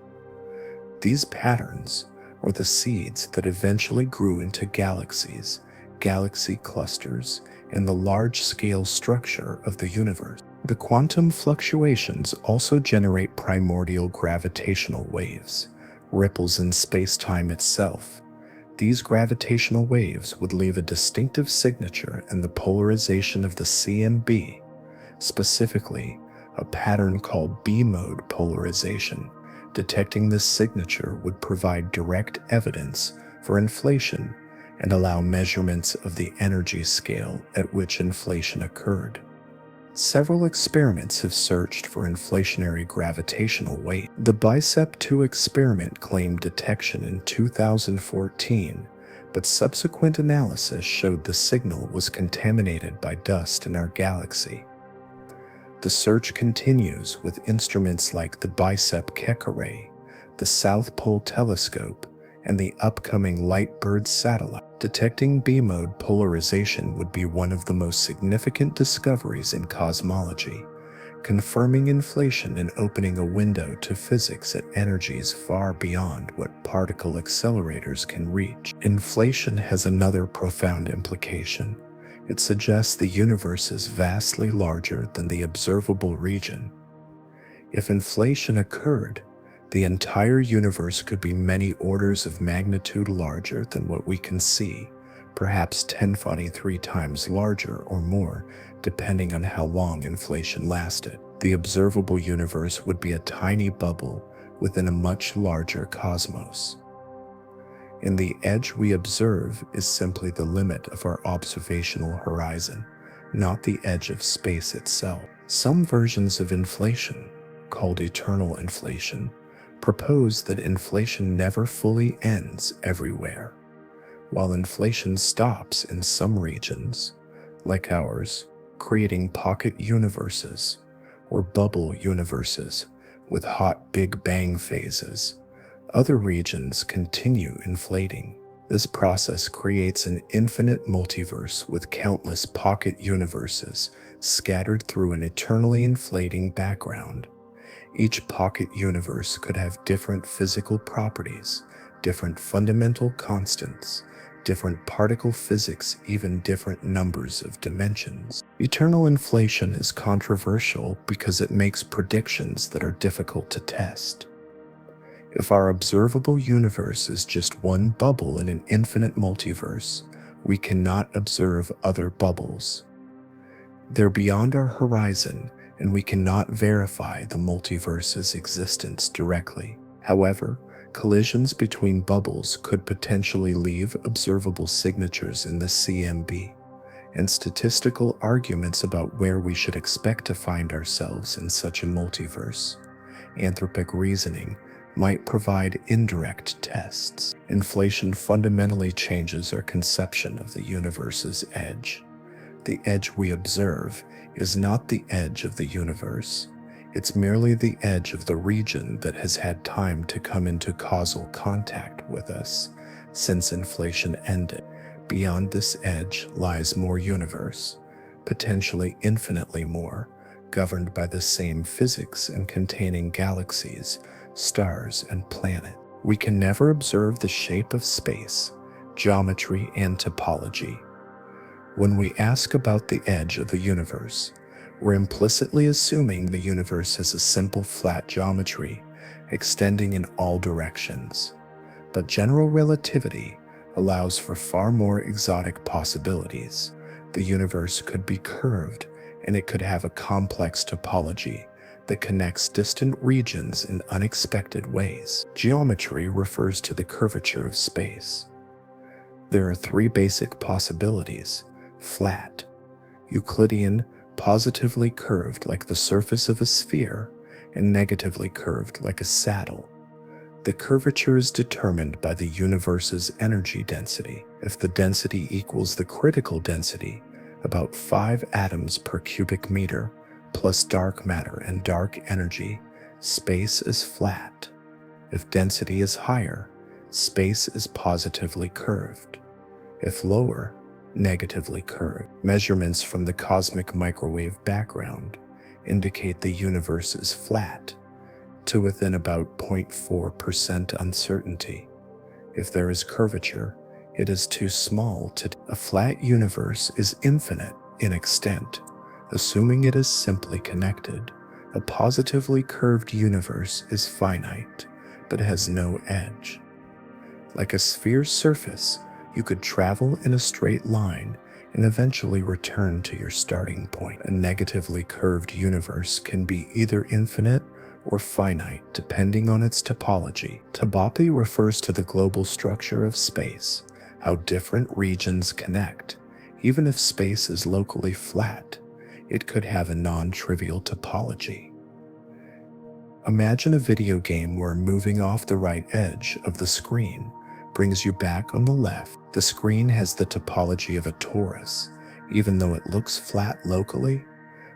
These patterns are the seeds that eventually grew into galaxies, galaxy clusters, and the large-scale structure of the universe. The quantum fluctuations also generate primordial gravitational waves, ripples in space-time itself. These gravitational waves would leave a distinctive signature in the polarization of the CMB, specifically a pattern called B-mode polarization. Detecting this signature would provide direct evidence for inflation and allow measurements of the energy scale at which inflation occurred. Several experiments have searched for inflationary gravitational weight. The Bicep 2 experiment claimed detection in 2014, but subsequent analysis showed the signal was contaminated by dust in our galaxy. The search continues with instruments like the Bicep Keck Array, the South Pole Telescope, and the upcoming Lightbird satellite. Detecting B-mode polarization would be one of the most significant discoveries in cosmology, confirming inflation and opening a window to physics at energies far beyond what particle accelerators can reach. Inflation has another profound implication. It suggests the universe is vastly larger than the observable region. If inflation occurred, the entire universe could be many orders of magnitude larger than what we can see, perhaps 10^23 times larger or more, depending on how long inflation lasted. The observable universe would be a tiny bubble within a much larger cosmos. And the edge we observe is simply the limit of our observational horizon, not the edge of space itself. Some versions of inflation, called eternal inflation, propose that inflation never fully ends everywhere. While inflation stops in some regions, like ours, creating pocket universes or bubble universes with hot Big Bang phases, other regions continue inflating. This process creates an infinite multiverse with countless pocket universes scattered through an eternally inflating background. Each pocket universe could have different physical properties, different fundamental constants, different particle physics, even different numbers of dimensions. Eternal inflation is controversial because it makes predictions that are difficult to test. If our observable universe is just one bubble in an infinite multiverse, we cannot observe other bubbles. They're beyond our horizon, and we cannot verify the multiverse's existence directly. However, collisions between bubbles could potentially leave observable signatures in the CMB, and statistical arguments about where we should expect to find ourselves in such a multiverse. Anthropic reasoning might provide indirect tests. Inflation fundamentally changes our conception of the universe's edge. The edge we observe is not the edge of the universe. It's merely the edge of the region that has had time to come into causal contact with us since inflation ended. Beyond this edge lies more universe, potentially infinitely more, governed by the same physics and containing galaxies, stars, and planets. We can never observe the shape of space, geometry, and topology. When we ask about the edge of the universe, we're implicitly assuming the universe has a simple flat geometry, extending in all directions. But general relativity allows for far more exotic possibilities. The universe could be curved, and it could have a complex topology that connects distant regions in unexpected ways. Geometry refers to the curvature of space. There are three basic possibilities: flat, Euclidean, positively curved like the surface of a sphere, and negatively curved like a saddle. The curvature is determined by the universe's energy density. If the density equals the critical density, about 5 atoms per cubic meter, plus dark matter and dark energy, space is flat. If density is higher, space is positively curved. If lower, negatively curved. Measurements from the cosmic microwave background indicate the universe is flat to within about 0.4% uncertainty. If there is curvature, it is too small to. A flat universe is infinite in extent, assuming it is simply connected. A positively curved universe is finite, but has no edge. Like a sphere's surface, you could travel in a straight line and eventually return to your starting point. A negatively curved universe can be either infinite or finite, depending on its topology. Topology refers to the global structure of space, how different regions connect. Even if space is locally flat, it could have a non-trivial topology. Imagine a video game where moving off the right edge of the screen brings you back on the left. The screen has the topology of a torus. Even though it looks flat locally,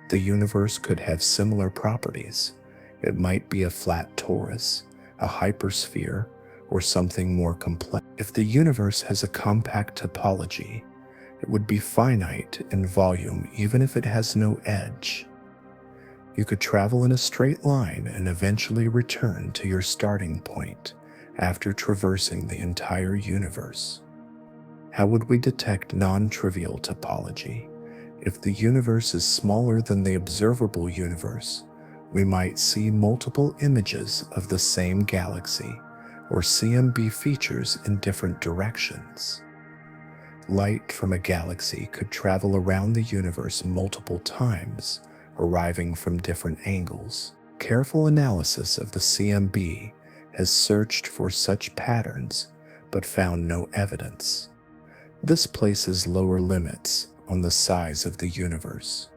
the universe could have similar properties. It might be a flat torus, a hypersphere, or something more complex. If the universe has a compact topology, it would be finite in volume even if it has no edge. You could travel in a straight line and eventually return to your starting point after traversing the entire universe. How would we detect non-trivial topology? If the universe is smaller than the observable universe, we might see multiple images of the same galaxy or CMB features in different directions. Light from a galaxy could travel around the universe multiple times, arriving from different angles. Careful analysis of the CMB has searched for such patterns but found no evidence. This places lower limits on the size of the universe.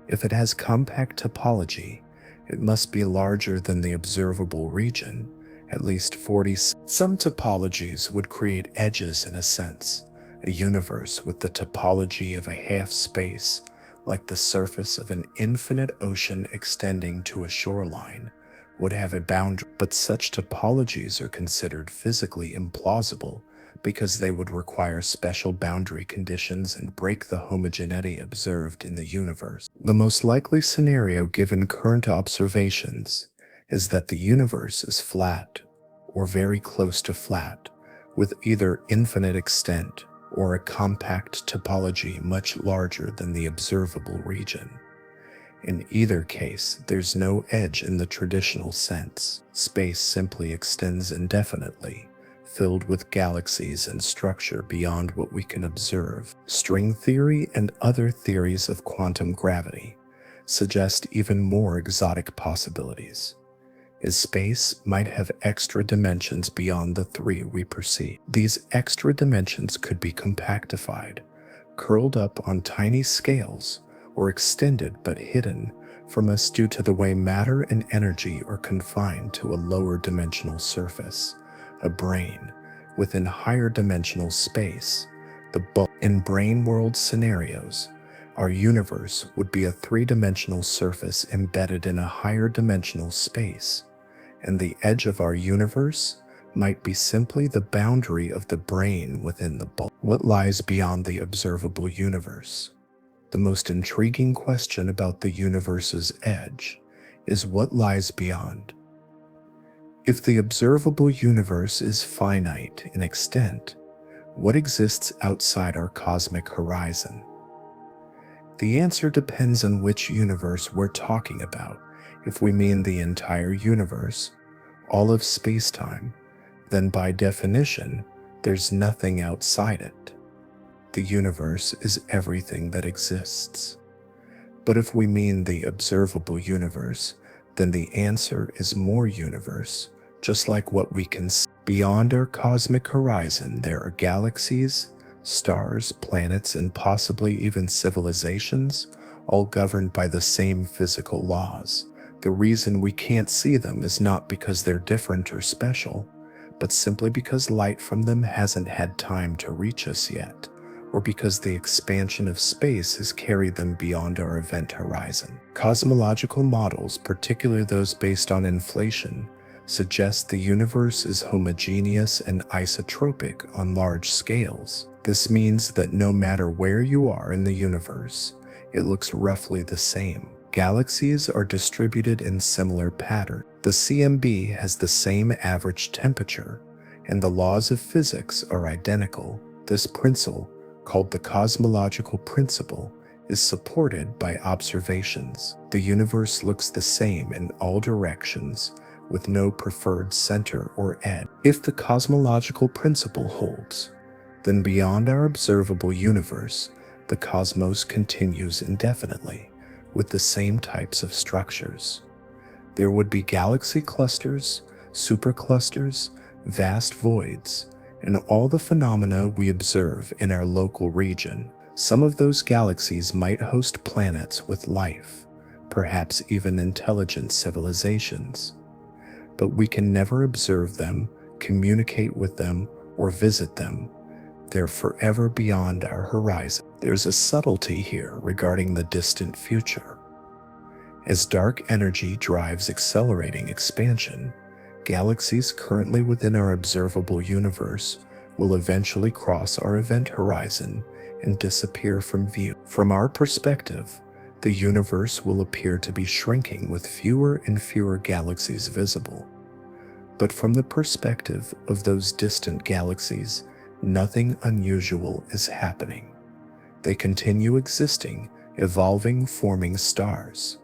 If it has compact topology, it must be larger than the observable region, at least 40. Some topologies would create edges in a sense. A universe with the topology of a half space, like the surface of an infinite ocean extending to a shoreline, would have a boundary. But such topologies are considered physically implausible because they would require special boundary conditions and break the homogeneity observed in the universe. The most likely scenario given current observations is that the universe is flat or very close to flat, with either infinite extent or a compact topology much larger than the observable region. In either case, there's no edge in the traditional sense. Space simply extends indefinitely, filled with galaxies and structure beyond what we can observe. String theory and other theories of quantum gravity suggest even more exotic possibilities. As space might have extra dimensions beyond the three we perceive. These extra dimensions could be compactified, curled up on tiny scales, or extended but hidden from us due to the way matter and energy are confined to a lower dimensional surface, a brain, within higher dimensional space. In brain world scenarios, our universe would be a three-dimensional surface embedded in a higher dimensional space, and the edge of our universe might be simply the boundary of the brain within the bulk. What lies beyond the observable universe? The most intriguing question about the universe's edge is what lies beyond. If the observable universe is finite in extent, what exists outside our cosmic horizon? The answer depends on which universe we're talking about. If we mean the entire universe, all of space-time, then by definition, there's nothing outside it. The universe is everything that exists. But if we mean the observable universe, then the answer is more universe, just like what we can see. Beyond our cosmic horizon, there are galaxies, stars, planets, and possibly even civilizations, all governed by the same physical laws. The reason we can't see them is not because they're different or special, but simply because light from them hasn't had time to reach us yet, or because the expansion of space has carried them beyond our event horizon. Cosmological models, particularly those based on inflation, suggest the universe is homogeneous and isotropic on large scales. This means that no matter where you are in the universe, it looks roughly the same. Galaxies are distributed in similar pattern. The CMB has the same average temperature, and the laws of physics are identical. This principle, called the cosmological principle, is supported by observations. The universe looks the same in all directions, with no preferred center or edge. If the cosmological principle holds, then beyond our observable universe, the cosmos continues indefinitely, with the same types of structures. There would be galaxy clusters, superclusters, vast voids, and all the phenomena we observe in our local region. Some of those galaxies might host planets with life, perhaps even intelligent civilizations. But we can never observe them, communicate with them, or visit them. They're forever beyond our horizon. There's a subtlety here regarding the distant future. As dark energy drives accelerating expansion, galaxies currently within our observable universe will eventually cross our event horizon and disappear from view. From our perspective, the universe will appear to be shrinking with fewer and fewer galaxies visible. But from the perspective of those distant galaxies, nothing unusual is happening. They continue existing, evolving, forming stars.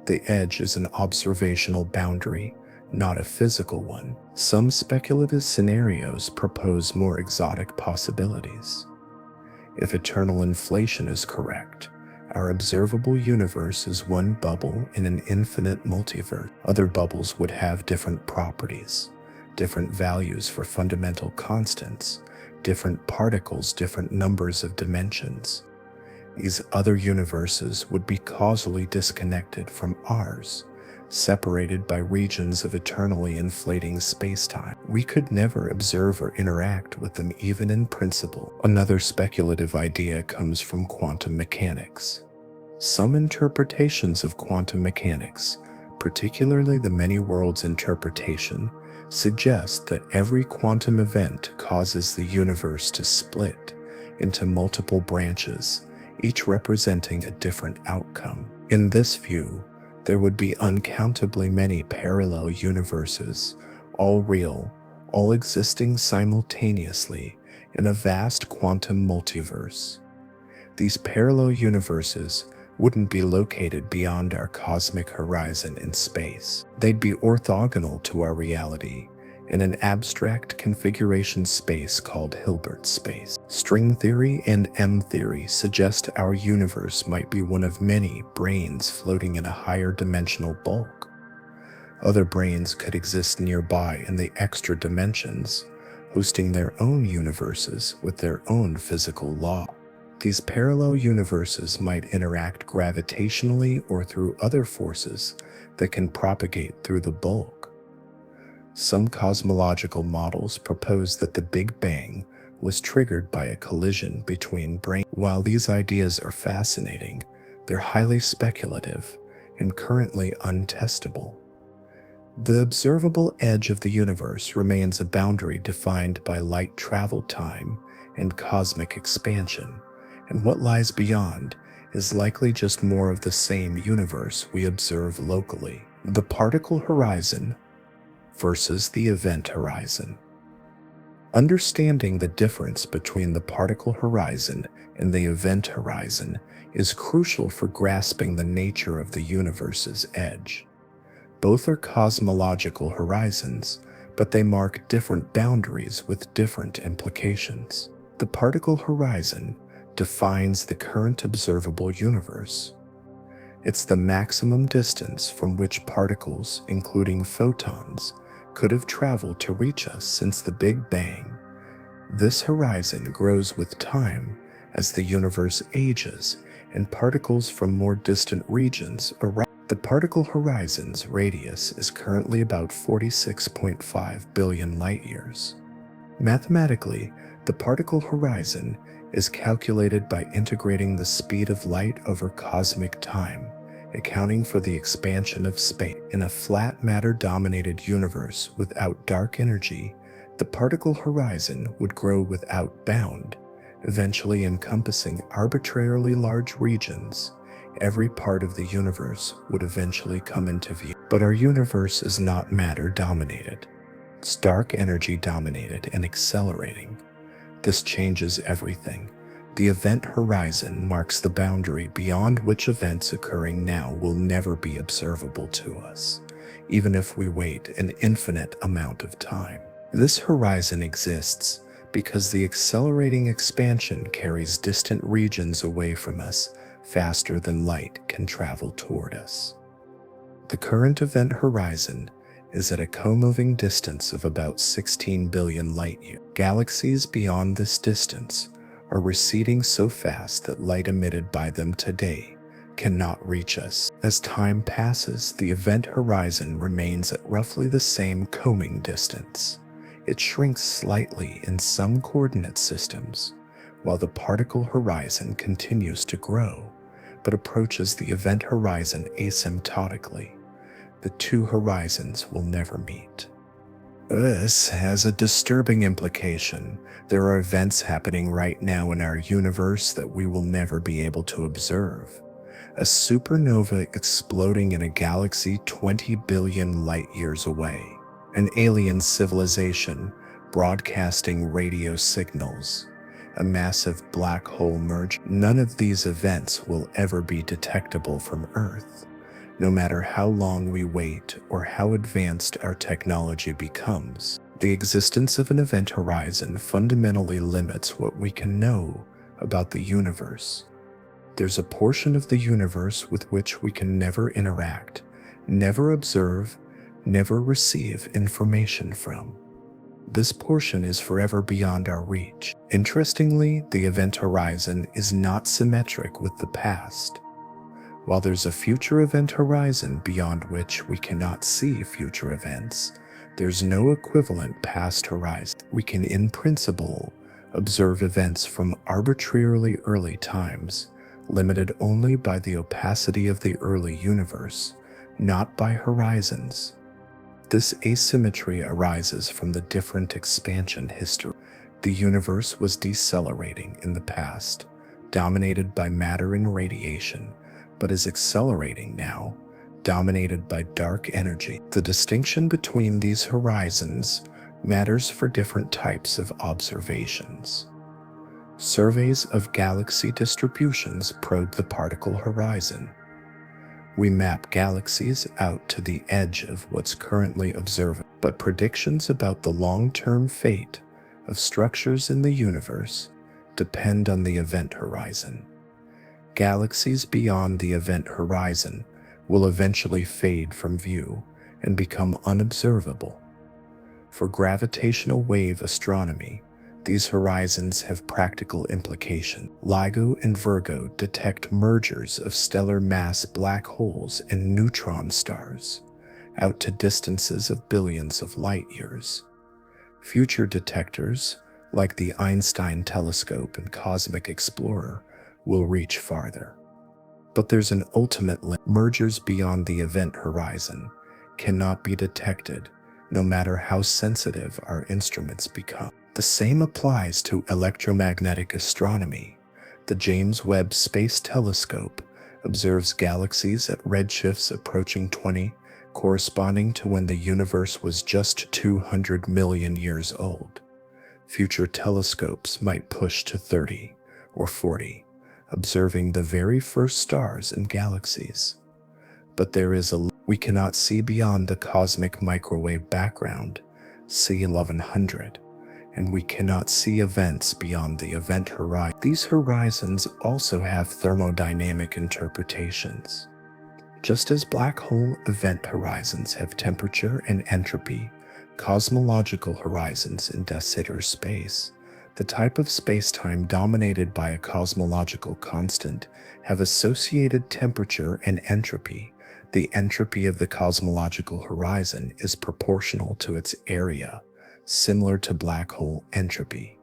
The edge is an observational boundary, not a physical one. Some speculative scenarios propose more exotic possibilities. If eternal inflation is correct, our observable universe is one bubble in an infinite multiverse. Other bubbles would have different properties, different values for fundamental constants, different particles, different numbers of dimensions. These other universes would be causally disconnected from ours, separated by regions of eternally inflating space-time. We could never observe or interact with them even in principle. Another speculative idea comes from quantum mechanics. Some interpretations of quantum mechanics, particularly the many worlds interpretation, suggest that every quantum event causes the universe to split into multiple branches, each representing a different outcome. In this view, there would be uncountably many parallel universes, all real, all existing simultaneously in a vast quantum multiverse. These parallel universes wouldn't be located beyond our cosmic horizon in space. They'd be orthogonal to our reality in an abstract configuration space called Hilbert space. String theory and M theory suggest our universe might be one of many brains floating in a higher dimensional bulk. Other brains could exist nearby in the extra dimensions, hosting their own universes with their own physical law. These parallel universes might interact gravitationally or through other forces that can propagate through the bulk. Some cosmological models propose that the Big Bang was triggered by a collision between brains. While these ideas are fascinating, they're highly speculative and currently untestable. The observable edge of the universe remains a boundary defined by light travel time and cosmic expansion, and what lies beyond is likely just more of the same universe we observe locally. The particle horizon versus the event horizon. Understanding the difference between the particle horizon and the event horizon is crucial for grasping the nature of the universe's edge. Both are cosmological horizons, but they mark different boundaries with different implications. The particle horizon defines the current observable universe. It's the maximum distance from which particles, including photons, could have traveled to reach us since the Big Bang. This horizon grows with time as the universe ages and particles from more distant regions arrive. The particle horizon's radius is currently about 46.5 billion light-years. Mathematically, the particle horizon is calculated by integrating the speed of light over cosmic time, accounting for the expansion of space. In a flat matter-dominated universe without dark energy, the particle horizon would grow without bound, eventually encompassing arbitrarily large regions. Every part of the universe would eventually come into view. But our universe is not matter-dominated. It's dark energy-dominated and accelerating. This changes everything. The event horizon marks the boundary beyond which events occurring now will never be observable to us, even if we wait an infinite amount of time. This horizon exists because the accelerating expansion carries distant regions away from us faster than light can travel toward us. The current event horizon is at a co-moving distance of about 16 billion light-years. Galaxies beyond this distance are receding so fast that light emitted by them today cannot reach us. As time passes, the event horizon remains at roughly the same combing distance. It shrinks slightly in some coordinate systems, while the particle horizon continues to grow, but approaches the event horizon asymptotically. The two horizons will never meet. This has a disturbing implication. There are events happening right now in our universe that we will never be able to observe. A supernova exploding in a galaxy 20 billion light-years away. An alien civilization broadcasting radio signals. A massive black hole merge. None of these events will ever be detectable from Earth, no matter how long we wait or how advanced our technology becomes. The existence of an event horizon fundamentally limits what we can know about the universe. There's a portion of the universe with which we can never interact, never observe, never receive information from. This portion is forever beyond our reach. Interestingly, the event horizon is not symmetric with the past. While there's a future event horizon beyond which we cannot see future events, there's no equivalent past horizon. We can, in principle, observe events from arbitrarily early times, limited only by the opacity of the early universe, not by horizons. This asymmetry arises from the different expansion history. The universe was decelerating in the past, dominated by matter and radiation, but is accelerating now, dominated by dark energy. The distinction between these horizons matters for different types of observations. Surveys of galaxy distributions probe the particle horizon. We map galaxies out to the edge of what's currently observable, but predictions about the long-term fate of structures in the universe depend on the event horizon. Galaxies beyond the event horizon will eventually fade from view and become unobservable. For gravitational wave astronomy, these horizons have practical implications. LIGO and Virgo detect mergers of stellar mass black holes and neutron stars out to distances of billions of light-years. Future detectors, like the Einstein telescope and Cosmic Explorer, will reach farther. But there's an ultimate limit. Mergers beyond the event horizon cannot be detected, no matter how sensitive our instruments become. The same applies to electromagnetic astronomy. The James Webb Space Telescope observes galaxies at redshifts approaching 20, corresponding to when the universe was just 200 million years old. Future telescopes might push to 30 or 40, observing the very first stars and galaxies. But there is we cannot see beyond the cosmic microwave background, C1100, and we cannot see events beyond the event horizon. These horizons also have thermodynamic interpretations. Just as black hole event horizons have temperature and entropy, cosmological horizons in de Sitter space, the type of spacetime dominated by a cosmological constant, have associated temperature and entropy. The entropy of the cosmological horizon is proportional to its area, similar to black hole entropy.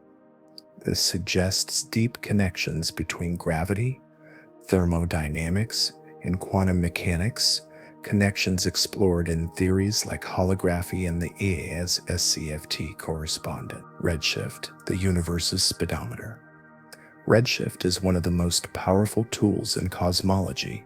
This suggests deep connections between gravity, thermodynamics, and quantum mechanics, connections explored in theories like holography and the EA's SCFT correspondent. Redshift, the universe's speedometer. Redshift is one of the most powerful tools in cosmology,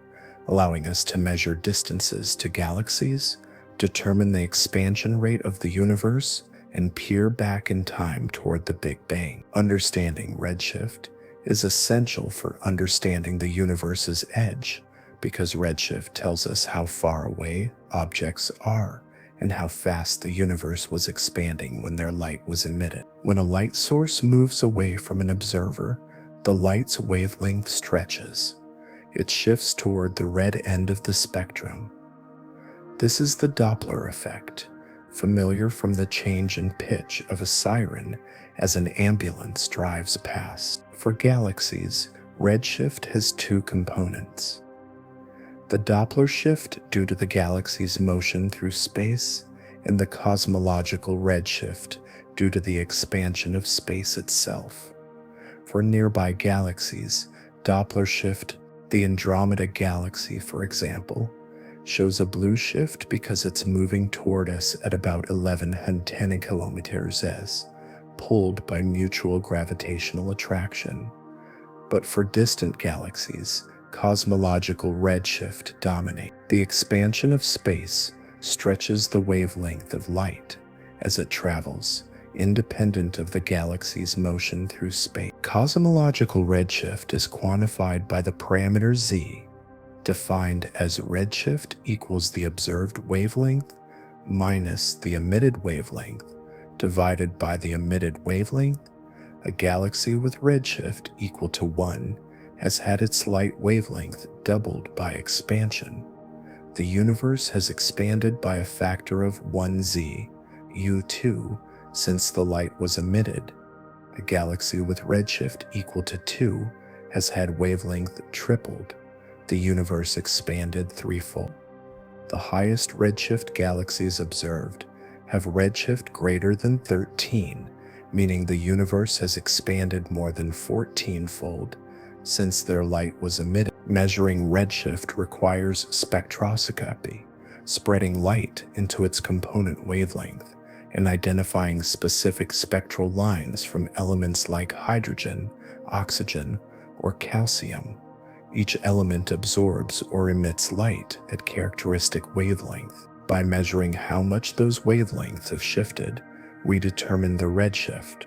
allowing us to measure distances to galaxies, determine the expansion rate of the universe, and peer back in time toward the Big Bang. Understanding redshift is essential for understanding the universe's edge, because redshift tells us how far away objects are and how fast the universe was expanding when their light was emitted. When a light source moves away from an observer, the light's wavelength stretches. It shifts toward the red end of the spectrum. This is the Doppler effect. familiar from the change in pitch of a siren as an ambulance drives past. For galaxies, redshift has two components: the Doppler shift due to the galaxy's motion through space, and the cosmological redshift due to the expansion of space itself. For nearby galaxies, Doppler shift, the Andromeda Galaxy, for example, shows a blue shift because it's moving toward us at about 1110 kilometers s, pulled by mutual gravitational attraction. But for distant galaxies, cosmological redshift dominates. The expansion of space stretches the wavelength of light as it travels, independent of the galaxy's motion through space. Cosmological redshift is quantified by the parameter z, defined as redshift equals the observed wavelength minus the emitted wavelength divided by the emitted wavelength. A galaxy with redshift equal to 1 has had its light wavelength doubled by expansion. The universe has expanded by a factor of 1z, u2, since the light was emitted. A galaxy with redshift equal to 2 has had wavelength tripled. The universe expanded threefold. The highest redshift galaxies observed have redshift greater than 13, meaning the universe has expanded more than 14-fold since their light was emitted. Measuring redshift requires spectroscopy, spreading light into its component wavelength and identifying specific spectral lines from elements like hydrogen, oxygen, or calcium. Each element absorbs or emits light at characteristic wavelength. By measuring how much those wavelengths have shifted, we determine the redshift.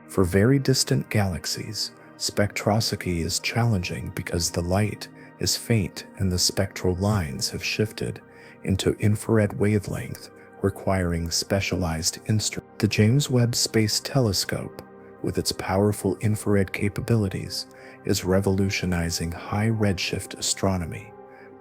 For very distant galaxies, spectroscopy is challenging because the light is faint and the spectral lines have shifted into infrared wavelength, requiring specialized instruments. The James Webb Space Telescope, with its powerful infrared capabilities, is revolutionizing high redshift astronomy,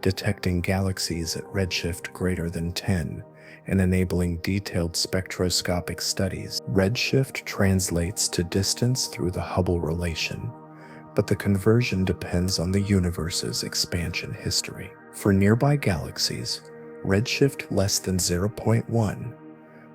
detecting galaxies at redshift greater than 10 and enabling detailed spectroscopic studies. Redshift translates to distance through the Hubble relation, but the conversion depends on the universe's expansion history. For nearby galaxies, redshift less than 0.1,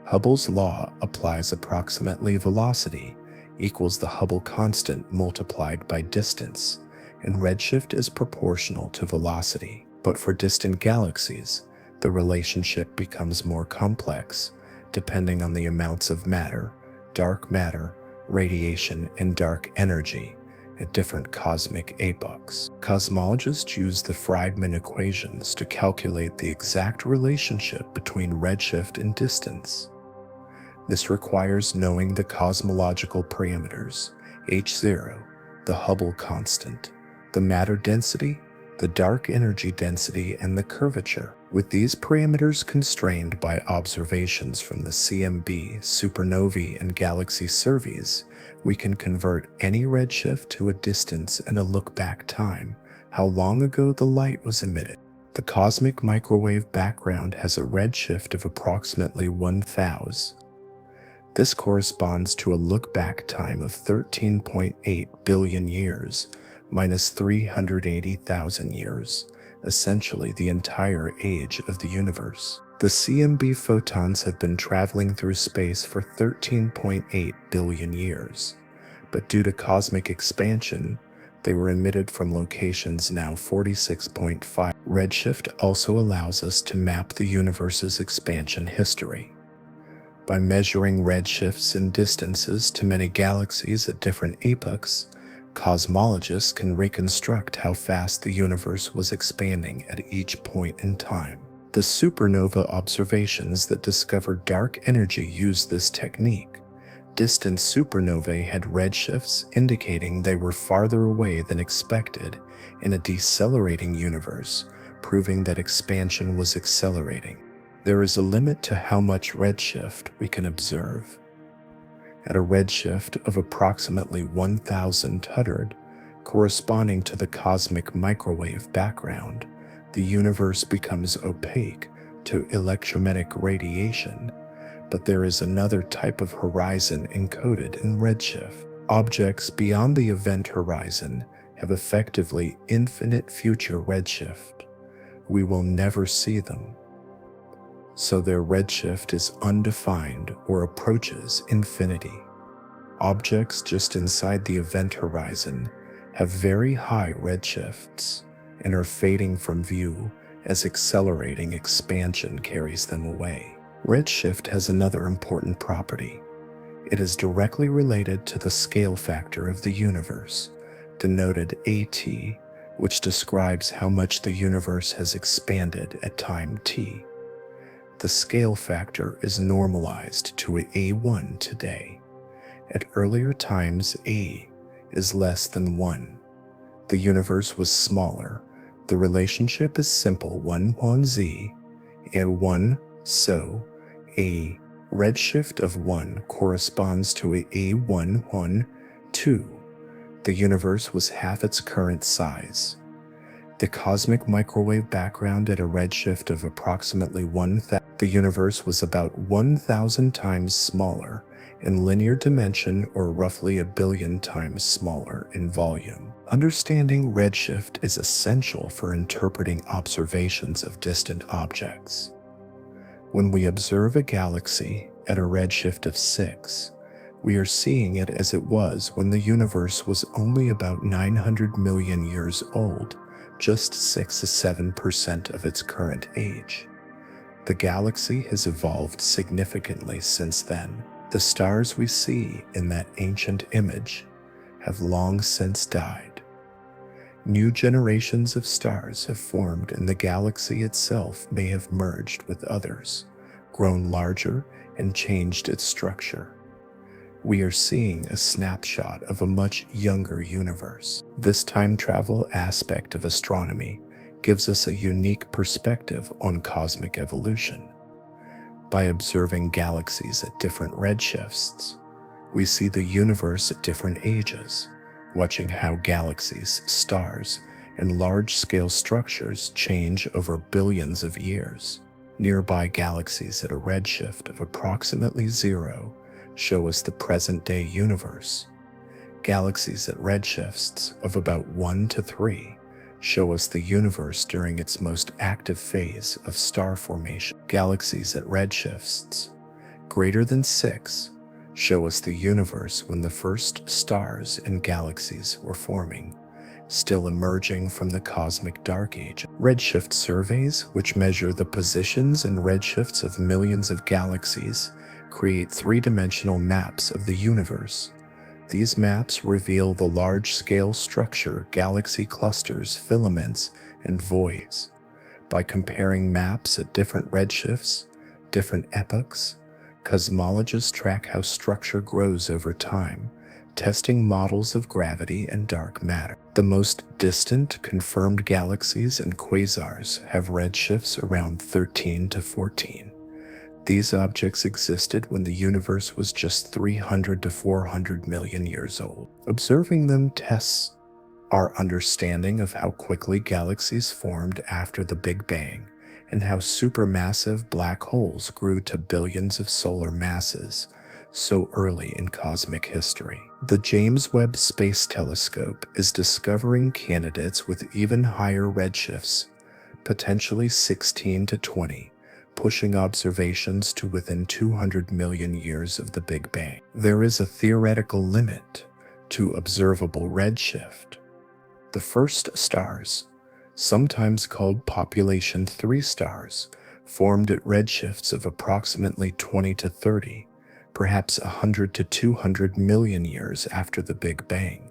Hubble's law applies: approximately velocity equals the Hubble constant multiplied by distance, and redshift is proportional to velocity. But for distant galaxies, the relationship becomes more complex, depending on the amounts of matter, dark matter, radiation, and dark energy at different cosmic epochs. Cosmologists use the Friedmann equations to calculate the exact relationship between redshift and distance. This requires knowing the cosmological parameters: h0, the Hubble constant, the matter density, the dark energy density, and the curvature. With these parameters constrained by observations from the CMB, supernovae, and galaxy surveys, we can convert any redshift to a distance and a look-back time, how long ago the light was emitted. The cosmic microwave background has a redshift of approximately 1,000. This corresponds to a look-back time of 13.8 billion years minus 380,000 years, essentially the entire age of the universe. The CMB photons have been traveling through space for 13.8 billion years, but due to cosmic expansion, they were emitted from locations now 46.5. Redshift also allows us to map the universe's expansion history. By measuring redshifts and distances to many galaxies at different epochs, cosmologists can reconstruct how fast the universe was expanding at each point in time. The supernova observations that discovered dark energy used this technique. Distant supernovae had redshifts indicating they were farther away than expected in a decelerating universe, proving that expansion was accelerating. There is a limit to how much redshift we can observe. At a redshift of approximately 1,100, corresponding to the cosmic microwave background, the universe becomes opaque to electromagnetic radiation But there is another type of horizon encoded in redshift. Objects beyond the event horizon have effectively infinite future redshift. We will never see them, so their redshift is undefined or approaches infinity. Objects just inside the event horizon have very high redshifts and are fading from view as accelerating expansion carries them away. Redshift has another important property. It is directly related to the scale factor of the universe, denoted AT, which describes how much the universe has expanded at time t. The scale factor is normalized to A1 today. At earlier times, A is less than 1. The universe was smaller. The relationship is simple 1 and 1, so a redshift of 1 corresponds to a A1 2. The universe was half its current size. The cosmic microwave background at a redshift of approximately 1,000. The universe was about 1,000 times smaller in linear dimension, or roughly 1 billion times smaller in volume. Understanding redshift is essential for interpreting observations of distant objects. When we observe a galaxy at a redshift of 6, we are seeing it as it was when the universe was only about 900 million years old, just 6 to 7% of its current age. The galaxy has evolved significantly since then. The stars we see in that ancient image have long since died. New generations of stars have formed, and the galaxy itself may have merged with others, grown larger, and changed its structure. We are seeing a snapshot of a much younger universe. This time travel aspect of astronomy gives us a unique perspective on cosmic evolution. By observing galaxies at different redshifts, we see the universe at different ages, watching how galaxies, stars, and large-scale structures change over billions of years. Nearby galaxies at a redshift of approximately 0 show us the present-day universe. Galaxies at redshifts of about 1 to 3 show us the universe during its most active phase of star formation. Galaxies at redshifts greater than 6 show us the universe when the first stars and galaxies were forming, still emerging from the cosmic dark age. Redshift surveys, which measure the positions and redshifts of millions of galaxies, create three-dimensional maps of the universe. These maps reveal the large-scale structure, galaxy clusters, filaments, and voids. By comparing maps at different redshifts, different epochs, cosmologists track how structure grows over time, testing models of gravity and dark matter. The most distant confirmed galaxies and quasars have redshifts around 13 to 14. These objects existed when the universe was just 300 to 400 million years old. Observing them tests our understanding of how quickly galaxies formed after the Big Bang and how supermassive black holes grew to billions of solar masses so early in cosmic history. The James Webb Space Telescope is discovering candidates with even higher redshifts, potentially 16 to 20. Pushing observations to within 200 million years of the Big Bang. There is a theoretical limit to observable redshift. The first stars, sometimes called population 3 stars, formed at redshifts of approximately 20 to 30, perhaps 100 to 200 million years after the Big Bang.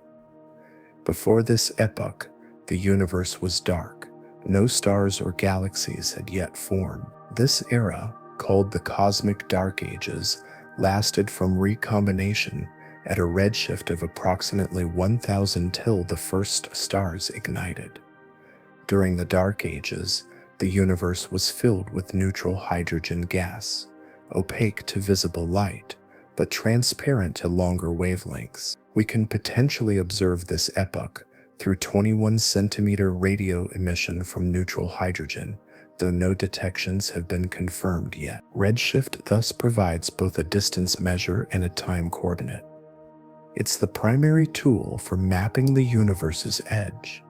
Before this epoch, the universe was dark. No stars or galaxies had yet formed. This era, called the Cosmic Dark Ages, lasted from recombination at a redshift of approximately 1,000 till the first stars ignited. During the Dark Ages, the universe was filled with neutral hydrogen gas, opaque to visible light, but transparent to longer wavelengths. We can potentially observe this epoch through 21 centimeter radio emission from neutral hydrogen, though no detections have been confirmed yet. Redshift thus provides both a distance measure and a time coordinate. It's the primary tool for mapping the universe's edge,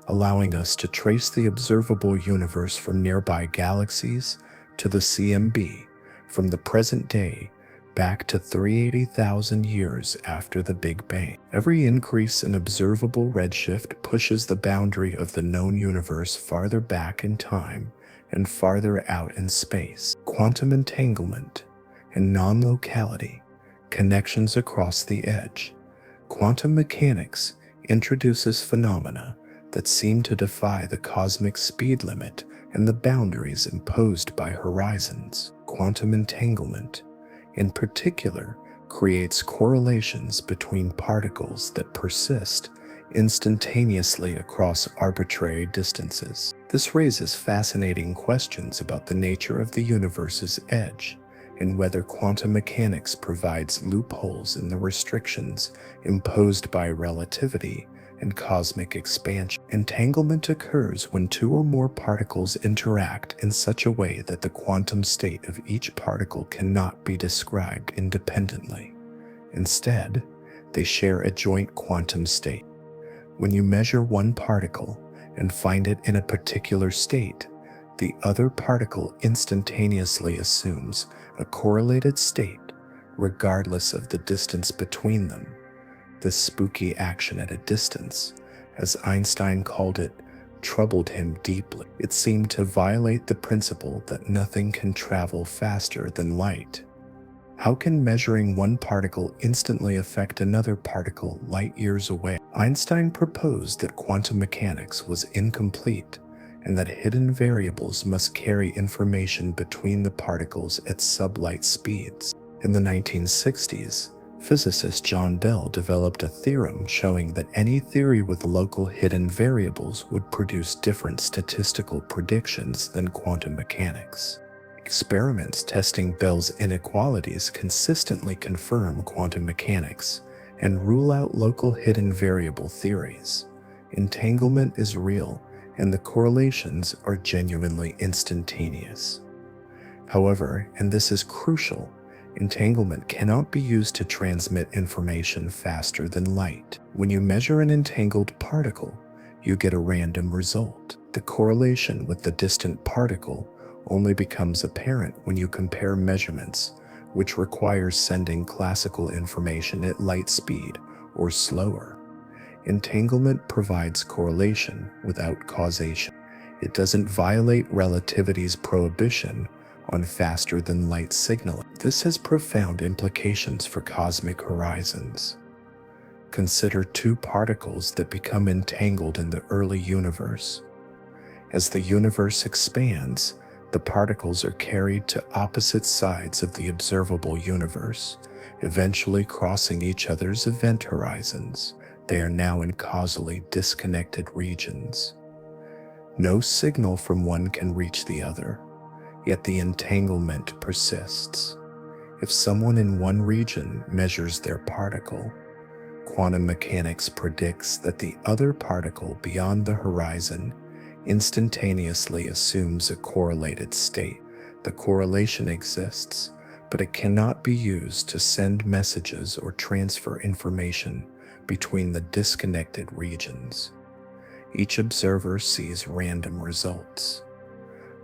allowing us to trace the observable universe from nearby galaxies to the CMB, from the present day back to 380,000 years after the Big Bang. Every increase in observable redshift pushes the boundary of the known universe farther back in time and farther out in space. Quantum entanglement and non-locality, connections across the edge. Quantum mechanics introduces phenomena that seem to defy the cosmic speed limit and the boundaries imposed by horizons. Quantum entanglement, in particular, creates correlations between particles that persist instantaneously across arbitrary distances. This raises fascinating questions about the nature of the universe's edge and whether quantum mechanics provides loopholes in the restrictions imposed by relativity and cosmic expansion. Entanglement occurs when two or more particles interact in such a way that the quantum state of each particle cannot be described independently. Instead, they share a joint quantum state. When you measure one particle and find it in a particular state, the other particle instantaneously assumes a correlated state, regardless of the distance between them. This spooky action at a distance, as Einstein called it, troubled him deeply. It seemed to violate the principle that nothing can travel faster than light. How can measuring one particle instantly affect another particle light years away? Einstein proposed that quantum mechanics was incomplete and that hidden variables must carry information between the particles at sublight speeds. In the 1960s, physicist John Bell developed a theorem showing that any theory with local hidden variables would produce different statistical predictions than quantum mechanics. Experiments testing Bell's inequalities consistently confirm quantum mechanics and rule out local hidden variable theories. Entanglement is real, and the correlations are genuinely instantaneous. However, and this is crucial, entanglement cannot be used to transmit information faster than light. When you measure an entangled particle, you get a random result. The correlation with the distant particle only becomes apparent when you compare measurements, which requires sending classical information at light speed or slower. Entanglement provides correlation without causation. It doesn't violate relativity's prohibition on faster-than-light signaling. This has profound implications for cosmic horizons. Consider two particles that become entangled in the early universe. As the universe expands, the particles are carried to opposite sides of the observable universe, eventually crossing each other's event horizons. They are now in causally disconnected regions. No signal from one can reach the other, yet the entanglement persists. If someone in one region measures their particle, quantum mechanics predicts that the other particle beyond the horizon instantaneously assumes a correlated state. The correlation exists, but it cannot be used to send messages or transfer information between the disconnected regions. Each observer sees random results.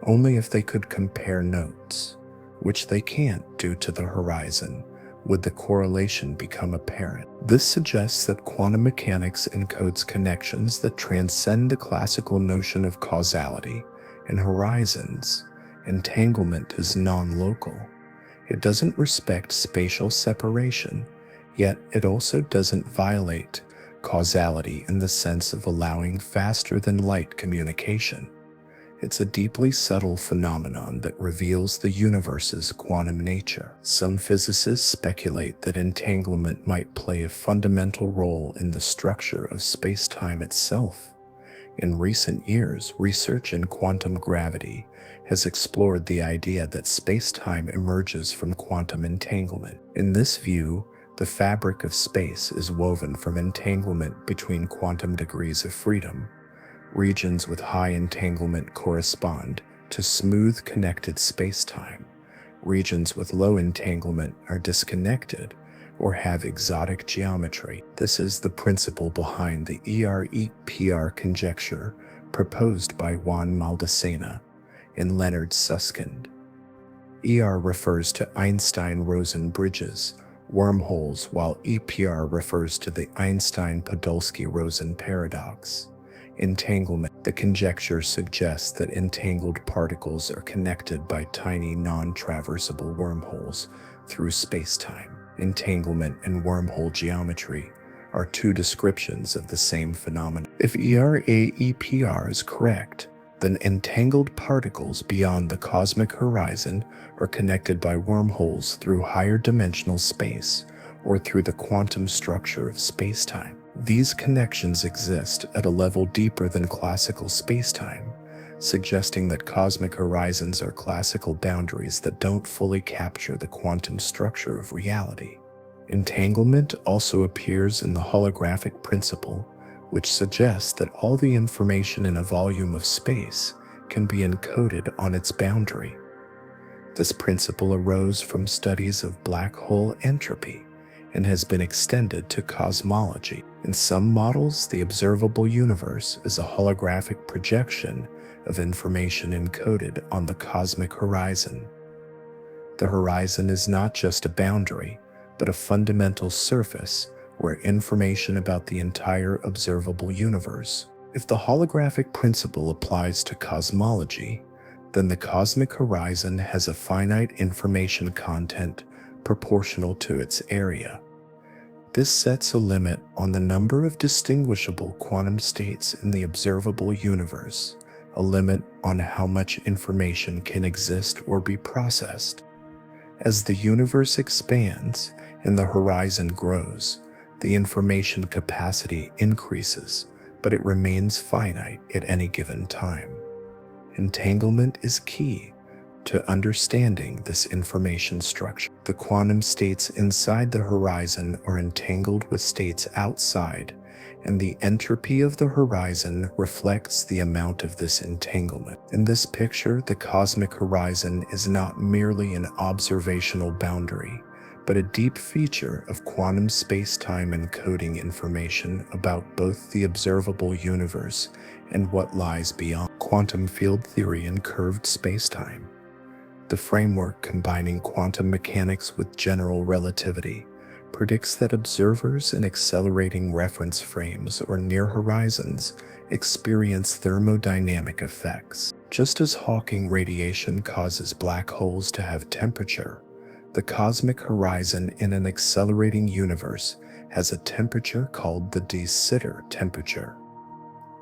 Only if they could compare notes, which they can't due to the horizon, would the correlation become apparent. This suggests that quantum mechanics encodes connections that transcend the classical notion of causality and horizons. Entanglement is non-local. It doesn't respect spatial separation, yet it also doesn't violate causality in the sense of allowing faster-than-light communication. It's a deeply subtle phenomenon that reveals the universe's quantum nature. Some physicists speculate that entanglement might play a fundamental role in the structure of space-time itself. In recent years, research in quantum gravity has explored the idea that space-time emerges from quantum entanglement. In this view, the fabric of space is woven from entanglement between quantum degrees of freedom. Regions with high entanglement correspond to smooth connected spacetime. Regions with low entanglement are disconnected or have exotic geometry. This is the principle behind the ER-EPR conjecture proposed by Juan Maldacena and Leonard Susskind. ER refers to Einstein-Rosen bridges, wormholes, while EPR refers to the Einstein-Podolsky-Rosen paradox. Entanglement. The conjecture suggests that entangled particles are connected by tiny non-traversable wormholes through spacetime. Entanglement and wormhole geometry are two descriptions of the same phenomenon. If ERA-EPR is correct, then entangled particles beyond the cosmic horizon are connected by wormholes through higher dimensional space or through the quantum structure of spacetime. These connections exist at a level deeper than classical spacetime, suggesting that cosmic horizons are classical boundaries that don't fully capture the quantum structure of reality. Entanglement also appears in the holographic principle, which suggests that all the information in a volume of space can be encoded on its boundary. This principle arose from studies of black hole entropy and has been extended to cosmology. In some models, the observable universe is a holographic projection of information encoded on the cosmic horizon. The horizon is not just a boundary, but a fundamental surface where information about the entire observable universe. If the holographic principle applies to cosmology, then the cosmic horizon has a finite information content proportional to its area. This sets a limit on the number of distinguishable quantum states in the observable universe, a limit on how much information can exist or be processed. As the universe expands and the horizon grows, the information capacity increases, but it remains finite at any given time. Entanglement is key to understanding this information structure. The quantum states inside the horizon are entangled with states outside, and the entropy of the horizon reflects the amount of this entanglement. In this picture, the cosmic horizon is not merely an observational boundary, but a deep feature of quantum space-time encoding information about both the observable universe and what lies beyond. Quantum field theory and curved spacetime. The framework combining quantum mechanics with general relativity predicts that observers in accelerating reference frames or near horizons experience thermodynamic effects. Just as Hawking radiation causes black holes to have temperature, the cosmic horizon in an accelerating universe has a temperature called the de Sitter temperature.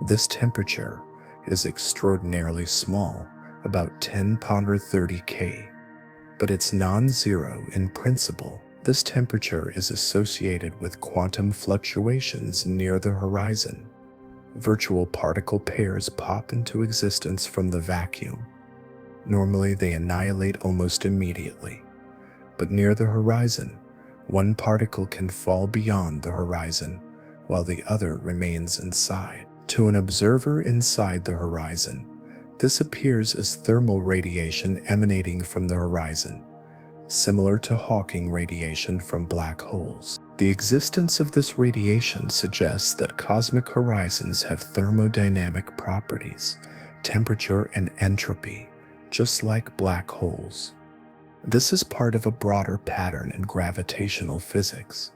This temperature is extraordinarily small, about 10^30 K, but it's non-zero in principle. This temperature is associated with quantum fluctuations near the horizon. Virtual particle pairs pop into existence from the vacuum. Normally, they annihilate almost immediately, but near the horizon, one particle can fall beyond the horizon while the other remains inside. To an observer inside the horizon, this appears as thermal radiation emanating from the horizon, similar to Hawking radiation from black holes. The existence of this radiation suggests that cosmic horizons have thermodynamic properties, temperature and entropy, just like black holes. This is part of a broader pattern in gravitational physics.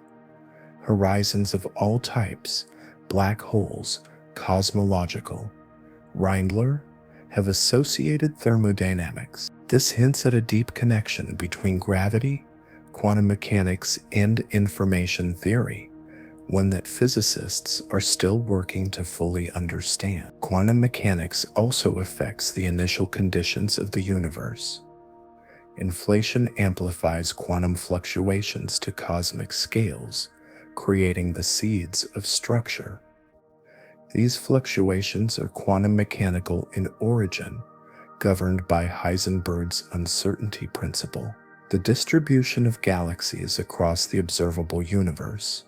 Horizons of all types, black holes, cosmological, Reindler, have associated thermodynamics. This hints at a deep connection between gravity, quantum mechanics, and information theory, one that physicists are still working to fully understand. Quantum mechanics also affects the initial conditions of the universe. Inflation amplifies quantum fluctuations to cosmic scales, creating the seeds of structure. These fluctuations are quantum mechanical in origin, governed by Heisenberg's uncertainty principle. The distribution of galaxies across the observable universe,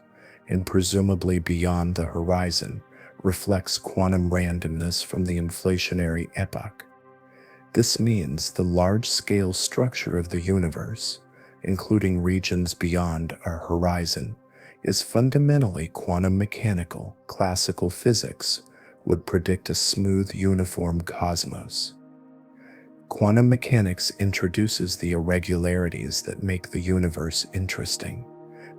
and presumably beyond the horizon, reflects quantum randomness from the inflationary epoch. This means the large-scale structure of the universe, including regions beyond our horizon, is fundamentally quantum mechanical. Classical physics would predict a smooth, uniform cosmos. Quantum mechanics introduces the irregularities that make the universe interesting,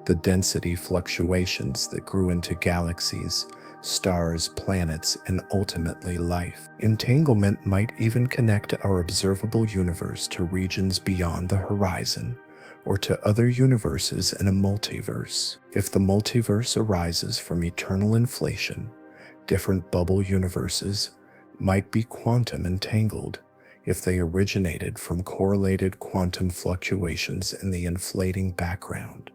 the density fluctuations that grew into galaxies, stars, planets, and ultimately life. Entanglement might even connect our observable universe to regions beyond the horizon, or to other universes in a multiverse. If the multiverse arises from eternal inflation, different bubble universes might be quantum entangled if they originated from correlated quantum fluctuations in the inflating background.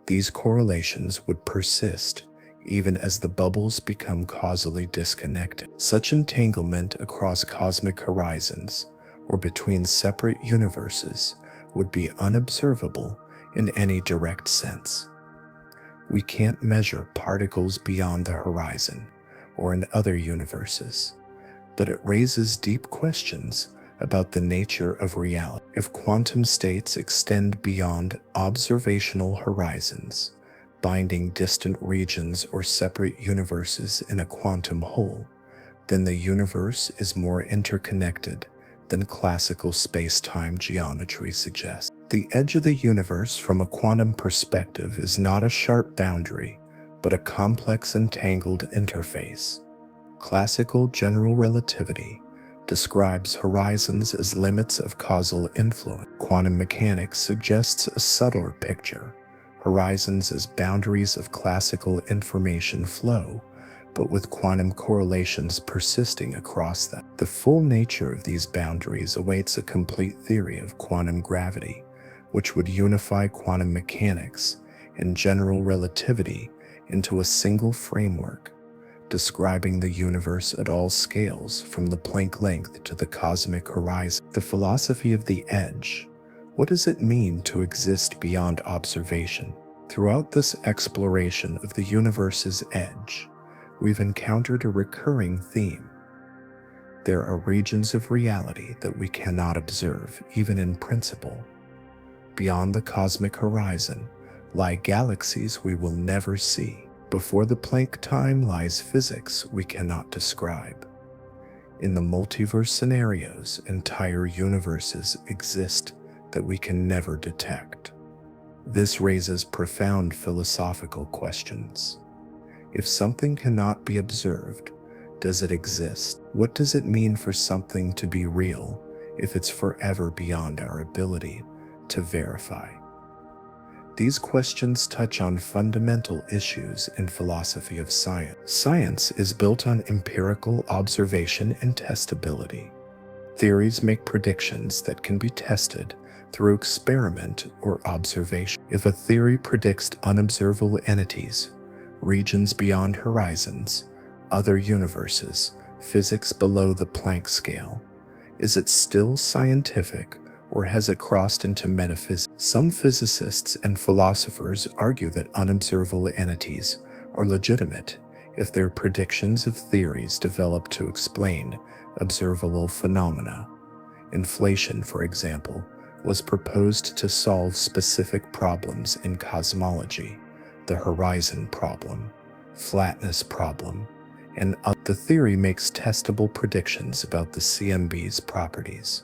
These correlations would persist even as the bubbles become causally disconnected. Such entanglement across cosmic horizons or between separate universes would be unobservable in any direct sense. We can't measure particles beyond the horizon or in other universes, but it raises deep questions about the nature of reality. If quantum states extend beyond observational horizons, binding distant regions or separate universes in a quantum whole, then the universe is more interconnected than classical space-time geometry suggests. The edge of the universe from a quantum perspective is not a sharp boundary, but a complex entangled interface. Classical general relativity describes horizons as limits of causal influence. Quantum mechanics suggests a subtler picture, horizons as boundaries of classical information flow, but with quantum correlations persisting across them. The full nature of these boundaries awaits a complete theory of quantum gravity, which would unify quantum mechanics and general relativity into a single framework, describing the universe at all scales from the Planck length to the cosmic horizon. The philosophy of the edge. What does it mean to exist beyond observation? Throughout this exploration of the universe's edge, we've encountered a recurring theme. There are regions of reality that we cannot observe, even in principle. Beyond the cosmic horizon lie galaxies we will never see. Before the Planck time lies physics we cannot describe. In the multiverse scenarios, entire universes exist that we can never detect. This raises profound philosophical questions. If something cannot be observed, does it exist? What does it mean for something to be real if it's forever beyond our ability to verify? These questions touch on fundamental issues in philosophy of science. Science is built on empirical observation and testability. Theories make predictions that can be tested through experiment or observation. If a theory predicts unobservable entities, regions beyond horizons, other universes, physics below the Planck scale, is it still scientific, or has it crossed into metaphysics? Some physicists and philosophers argue that unobservable entities are legitimate if their predictions of theories develop to explain observable phenomena. Inflation, for example, was proposed to solve specific problems in cosmology: the horizon problem, flatness problem, and the theory makes testable predictions about the CMB's properties.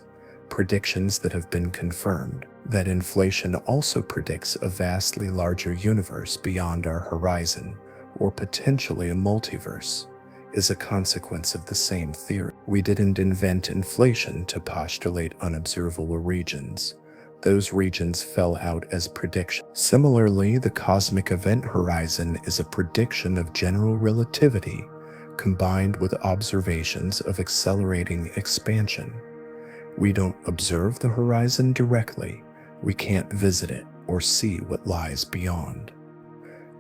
Predictions that have been confirmed. That inflation also predicts a vastly larger universe beyond our horizon, or potentially a multiverse, is a consequence of the same theory. We didn't invent inflation to postulate unobservable regions. Those regions fell out as predictions. Similarly, the cosmic event horizon is a prediction of general relativity combined with observations of accelerating expansion. We don't observe the horizon directly. We can't visit it or see what lies beyond.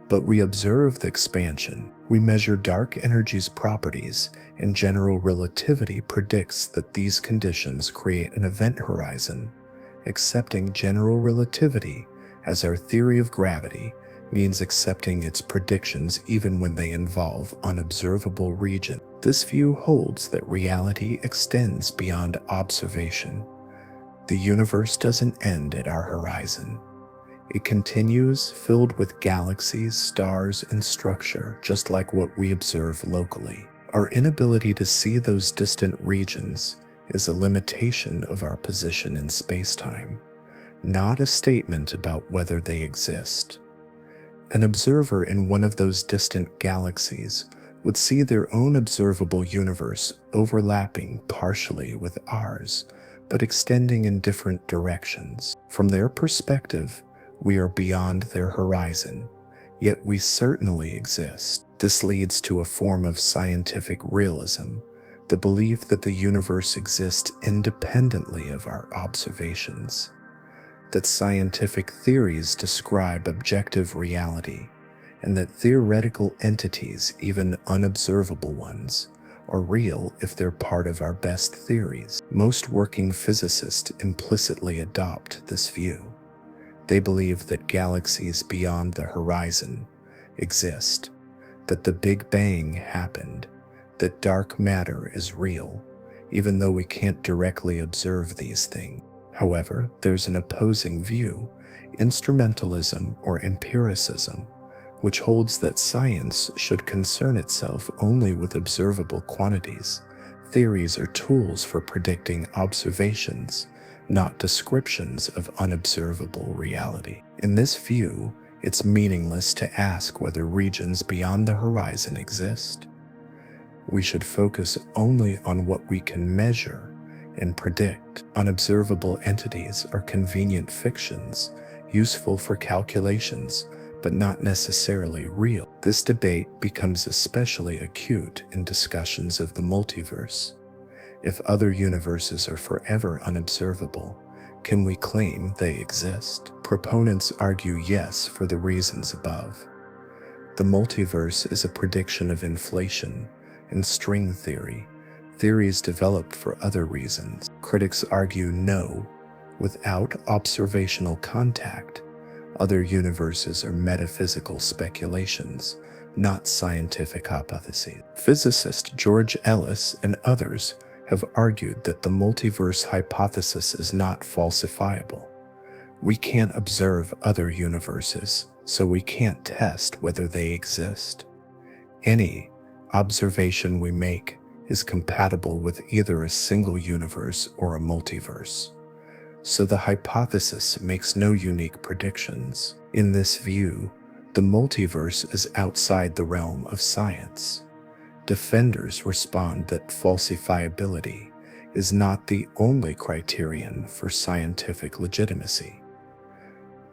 But we observe the expansion. We measure dark energy's properties, and general relativity predicts that these conditions create an event horizon. Accepting general relativity as our theory of gravity means accepting its predictions even when they involve unobservable regions. This view holds that reality extends beyond observation. The universe doesn't end at our horizon. It continues, filled with galaxies, stars, and structure, just like what we observe locally. Our inability to see those distant regions is a limitation of our position in space-time, not a statement about whether they exist. An observer in one of those distant galaxies would see their own observable universe overlapping partially with ours, but extending in different directions. From their perspective, we are beyond their horizon, yet we certainly exist. This leads to a form of scientific realism, the belief that the universe exists independently of our observations, that scientific theories describe objective reality, and that theoretical entities, even unobservable ones, are real if they're part of our best theories. Most working physicists implicitly adopt this view. They believe that galaxies beyond the horizon exist, that the Big Bang happened, that dark matter is real, even though we can't directly observe these things. However, there's an opposing view, instrumentalism or empiricism, which holds that science should concern itself only with observable quantities. Theories are tools for predicting observations, not descriptions of unobservable reality. In this view, it's meaningless to ask whether regions beyond the horizon exist. We should focus only on what we can measure and predict. Unobservable entities are convenient fictions, useful for calculations, but not necessarily real. This debate becomes especially acute in discussions of the multiverse. If other universes are forever unobservable, can we claim they exist? Proponents argue yes for the reasons above. The multiverse is a prediction of inflation and string theory, theories developed for other reasons. Critics argue no. Without observational contact, other universes are metaphysical speculations, not scientific hypotheses. Physicist George Ellis and others have argued that the multiverse hypothesis is not falsifiable. We can't observe other universes, so we can't test whether they exist. Any observation we make is compatible with either a single universe or a multiverse, so the hypothesis makes no unique predictions. In this view, the multiverse is outside the realm of science. Defenders respond that falsifiability is not the only criterion for scientific legitimacy.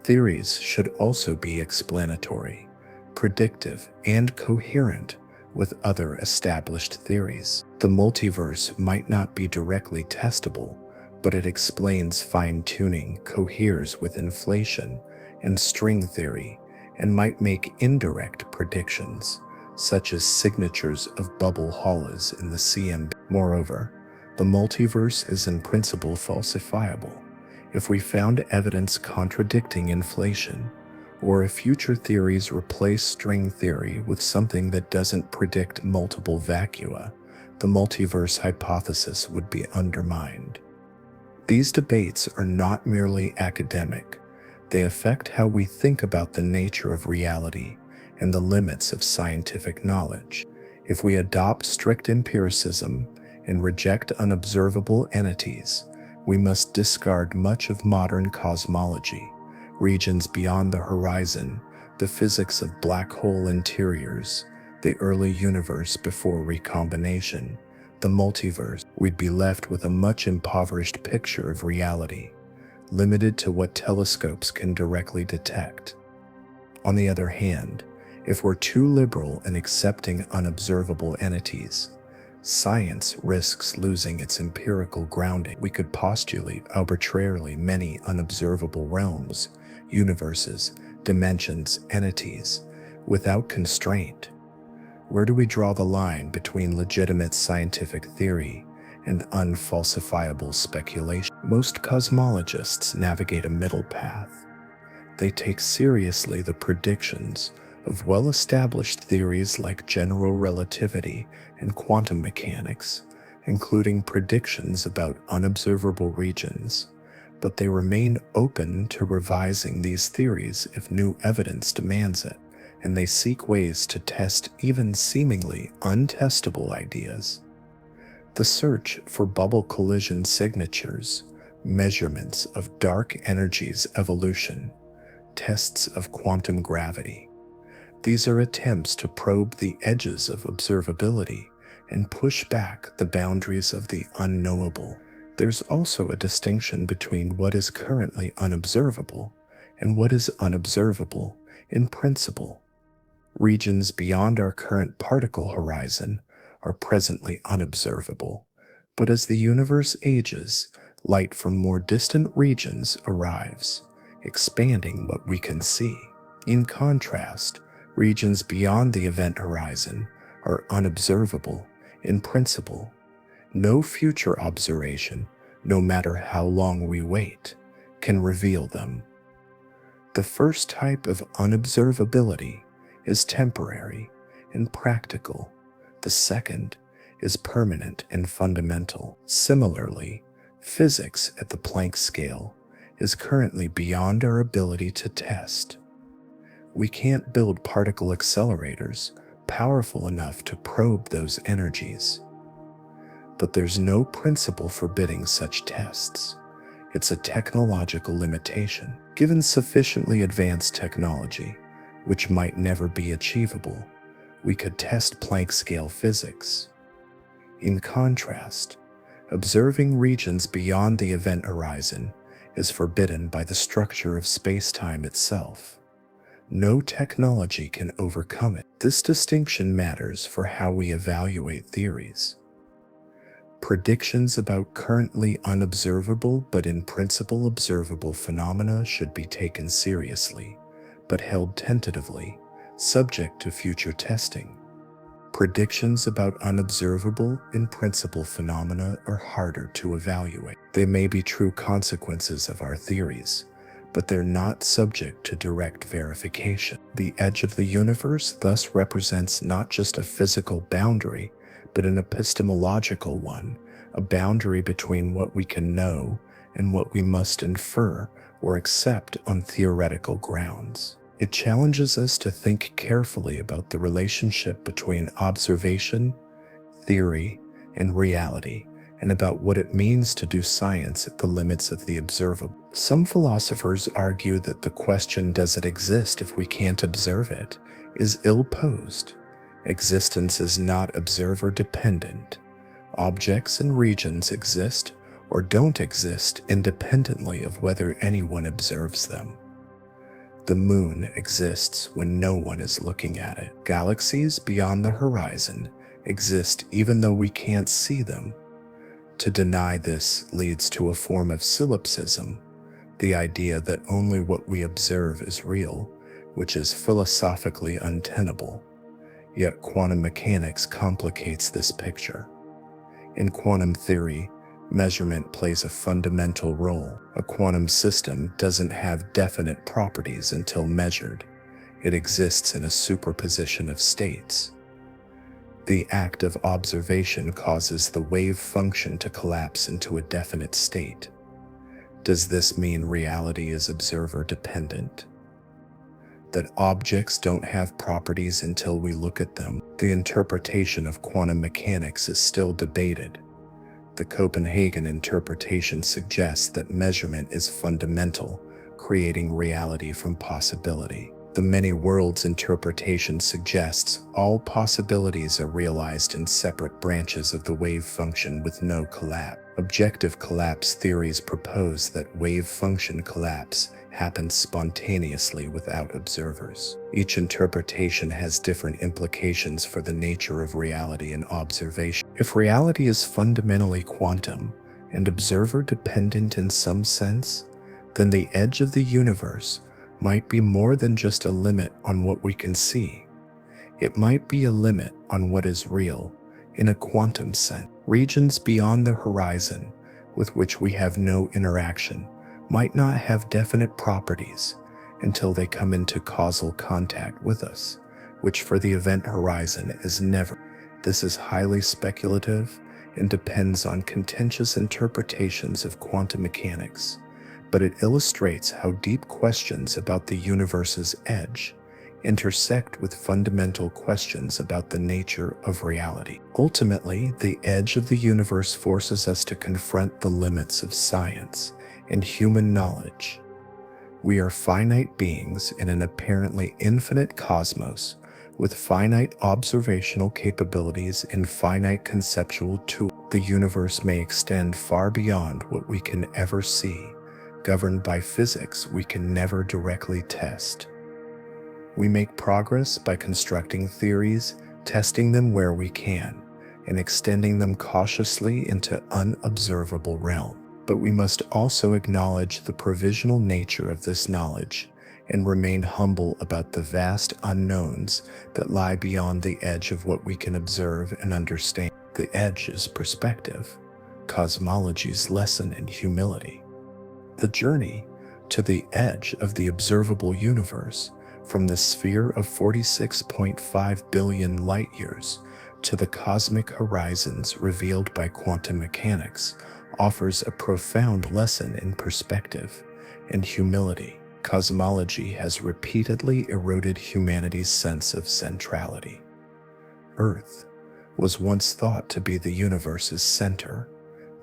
Theories should also be explanatory, predictive, and coherent with other established theories. The multiverse might not be directly testable, but it explains fine-tuning, coheres with inflation and string theory, and might make indirect predictions, such as signatures of bubble hollows in the CMB. Moreover, the multiverse is in principle falsifiable. If we found evidence contradicting inflation, or if future theories replace string theory with something that doesn't predict multiple vacua, the multiverse hypothesis would be undermined. These debates are not merely academic. They affect how we think about the nature of reality and the limits of scientific knowledge. If we adopt strict empiricism and reject unobservable entities, we must discard much of modern cosmology, regions beyond the horizon, the physics of black hole interiors, the early universe before recombination, the multiverse. We'd be left with a much impoverished picture of reality, limited to what telescopes can directly detect. On the other hand, if we're too liberal in accepting unobservable entities, science risks losing its empirical grounding. We could postulate arbitrarily many unobservable realms, universes, dimensions, entities, without constraint. Where do we draw the line between legitimate scientific theory and unfalsifiable speculation? Most cosmologists navigate a middle path. They take seriously the predictions of well-established theories like general relativity and quantum mechanics, including predictions about unobservable regions, but they remain open to revising these theories if new evidence demands it, and they seek ways to test even seemingly untestable ideas. The search for bubble collision signatures, measurements of dark energy's evolution, tests of quantum gravity. These are attempts to probe the edges of observability and push back the boundaries of the unknowable. There's also a distinction between what is currently unobservable and what is unobservable in principle. Regions beyond our current particle horizon are presently unobservable, but as the universe ages, light from more distant regions arrives, expanding what we can see. In contrast, regions beyond the event horizon are unobservable in principle. No future observation, no matter how long we wait, can reveal them. The first type of unobservability is temporary and practical. The second is permanent and fundamental. Similarly, physics at the Planck scale is currently beyond our ability to test. We can't build particle accelerators powerful enough to probe those energies. But there's no principle forbidding such tests. It's a technological limitation. Given sufficiently advanced technology, which might never be achievable, we could test Planck-scale physics. In contrast, observing regions beyond the event horizon is forbidden by the structure of space-time itself. No technology can overcome it. This distinction matters for how we evaluate theories. Predictions about currently unobservable but in principle observable phenomena should be taken seriously, but held tentatively, subject to future testing. Predictions about unobservable in principle phenomena are harder to evaluate. They may be true consequences of our theories, but they're not subject to direct verification. The edge of the universe thus represents not just a physical boundary, but an epistemological one, a boundary between what we can know and what we must infer or accept on theoretical grounds. It challenges us to think carefully about the relationship between observation, theory, and reality, and about what it means to do science at the limits of the observable. Some philosophers argue that the question, does it exist if we can't observe it, is ill-posed. Existence is not observer-dependent. Objects and regions exist or don't exist independently of whether anyone observes them. The moon exists when no one is looking at it. Galaxies beyond the horizon exist even though we can't see them. To deny this leads to a form of solipsism, the idea that only what we observe is real, which is philosophically untenable. Yet quantum mechanics complicates this picture. In quantum theory, measurement plays a fundamental role. A quantum system doesn't have definite properties until measured. It exists in a superposition of states. The act of observation causes the wave function to collapse into a definite state. Does this mean reality is observer-dependent? That objects don't have properties until we look at them? The interpretation of quantum mechanics is still debated. The Copenhagen interpretation suggests that measurement is fundamental, creating reality from possibility. The many worlds interpretation suggests all possibilities are realized in separate branches of the wave function with no collapse. Objective collapse theories propose that wave function collapse happens spontaneously without observers. Each interpretation has different implications for the nature of reality and observation. If reality is fundamentally quantum and observer-dependent in some sense, then the edge of the universe might be more than just a limit on what we can see. It might be a limit on what is real in a quantum sense. Regions beyond the horizon with which we have no interaction might not have definite properties until they come into causal contact with us, which for the event horizon is never. This is highly speculative and depends on contentious interpretations of quantum mechanics, but it illustrates how deep questions about the universe's edge intersect with fundamental questions about the nature of reality. Ultimately, the edge of the universe forces us to confront the limits of science and human knowledge. We are finite beings in an apparently infinite cosmos with finite observational capabilities and finite conceptual tools. The universe may extend far beyond what we can ever see, governed by physics we can never directly test. We make progress by constructing theories, testing them where we can, and extending them cautiously into unobservable realms. But we must also acknowledge the provisional nature of this knowledge and remain humble about the vast unknowns that lie beyond the edge of what we can observe and understand. The edge is perspective, cosmology's lesson in humility. The journey to the edge of the observable universe, from the sphere of 46.5 billion light-years to the cosmic horizons revealed by quantum mechanics, offers a profound lesson in perspective and humility. Cosmology has repeatedly eroded humanity's sense of centrality. Earth was once thought to be the universe's center,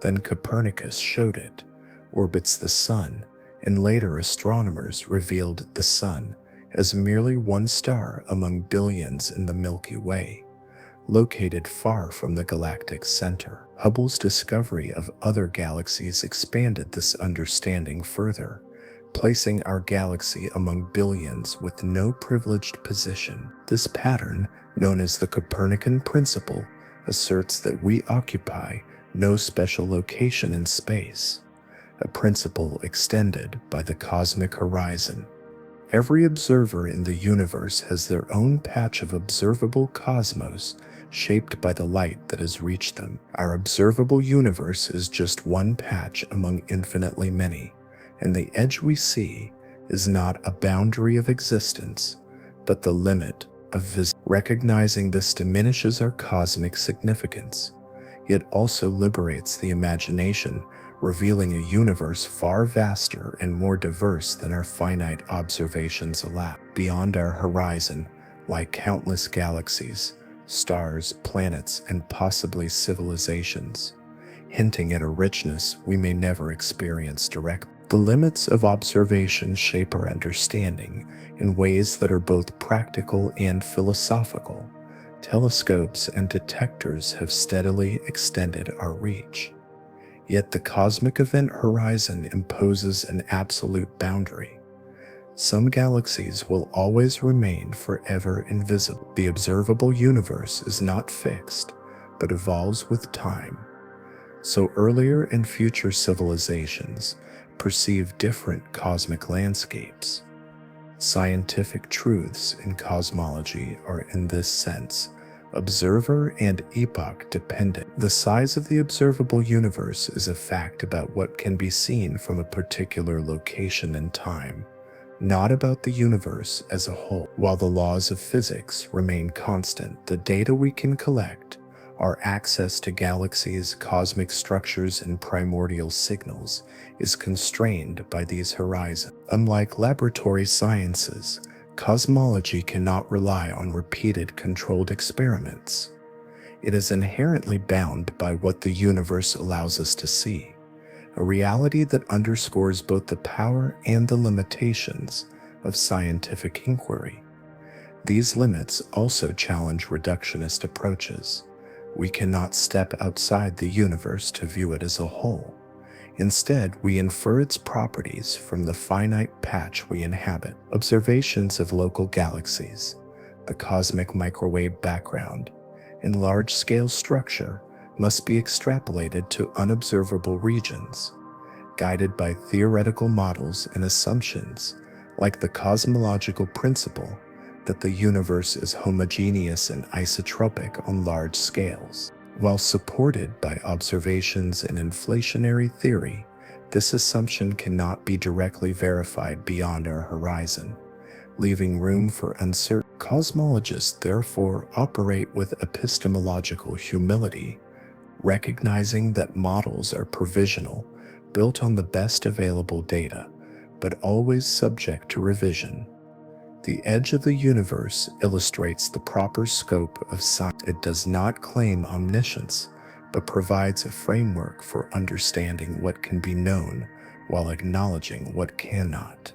then Copernicus showed it orbits the sun, and later astronomers revealed the sun as merely one star among billions in the Milky Way, located far from the galactic center. Hubble's discovery of other galaxies expanded this understanding further, placing our galaxy among billions with no privileged position. This pattern, known as the Copernican principle, asserts that we occupy no special location in space, a principle extended by the cosmic horizon. Every observer in the universe has their own patch of observable cosmos shaped by the light that has reached them. Our observable universe is just one patch among infinitely many, and the edge we see is not a boundary of existence, but the limit of vision. Recognizing this diminishes our cosmic significance, yet also liberates the imagination, revealing a universe far vaster and more diverse than our finite observations allow. Beyond our horizon lie countless galaxies, stars, planets, and possibly civilizations, hinting at a richness we may never experience directly. The limits of observation shape our understanding in ways that are both practical and philosophical. Telescopes and detectors have steadily extended our reach. Yet the cosmic event horizon imposes an absolute boundary. Some galaxies will always remain forever invisible. The observable universe is not fixed, but evolves with time. So earlier and future civilizations perceive different cosmic landscapes. Scientific truths in cosmology are, in this sense, observer and epoch dependent. The size of the observable universe is a fact about what can be seen from a particular location and time, not about the universe as a whole. While the laws of physics remain constant, the data we can collect, our access to galaxies, cosmic structures, and primordial signals, is constrained by these horizons. Unlike laboratory sciences, cosmology cannot rely on repeated controlled experiments. It is inherently bound by what the universe allows us to see, a reality that underscores both the power and the limitations of scientific inquiry. These limits also challenge reductionist approaches. We cannot step outside the universe to view it as a whole. Instead, we infer its properties from the finite patch we inhabit. Observations of local galaxies, the cosmic microwave background, and large-scale structure must be extrapolated to unobservable regions, guided by theoretical models and assumptions like the cosmological principle that the universe is homogeneous and isotropic on large scales. While supported by observations in inflationary theory, This assumption cannot be directly verified beyond our horizon, leaving room for uncertainty. Cosmologists therefore operate with epistemological humility, recognizing that models are provisional, built on the best available data, but always subject to revision. The edge of the universe illustrates the proper scope of science. It does not claim omniscience, but provides a framework for understanding what can be known while acknowledging what cannot.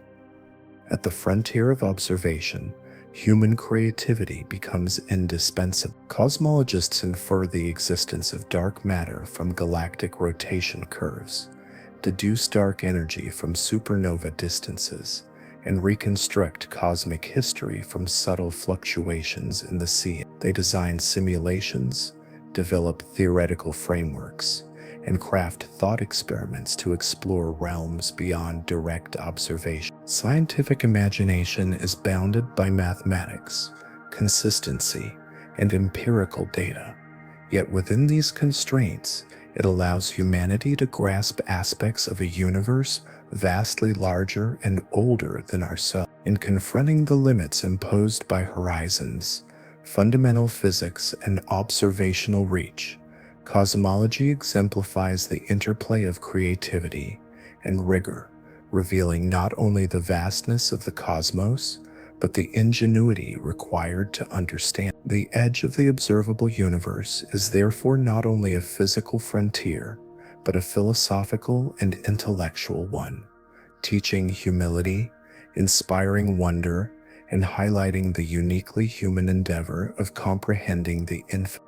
At the frontier of observation, human creativity becomes indispensable. Cosmologists infer the existence of dark matter from galactic rotation curves, deduce dark energy from supernova distances, and reconstruct cosmic history from subtle fluctuations in the sea. They design simulations, develop theoretical frameworks, and craft thought experiments to explore realms beyond direct observation. Scientific imagination is bounded by mathematics, consistency, and empirical data. Yet within these constraints, it allows humanity to grasp aspects of a universe vastly larger and older than ourselves. In confronting the limits imposed by horizons, fundamental physics, and observational reach, cosmology exemplifies the interplay of creativity and rigor, revealing not only the vastness of the cosmos, but the ingenuity required to understand. The edge of the observable universe is therefore not only a physical frontier, but a philosophical and intellectual one, teaching humility, inspiring wonder, and highlighting the uniquely human endeavor of comprehending the infinite.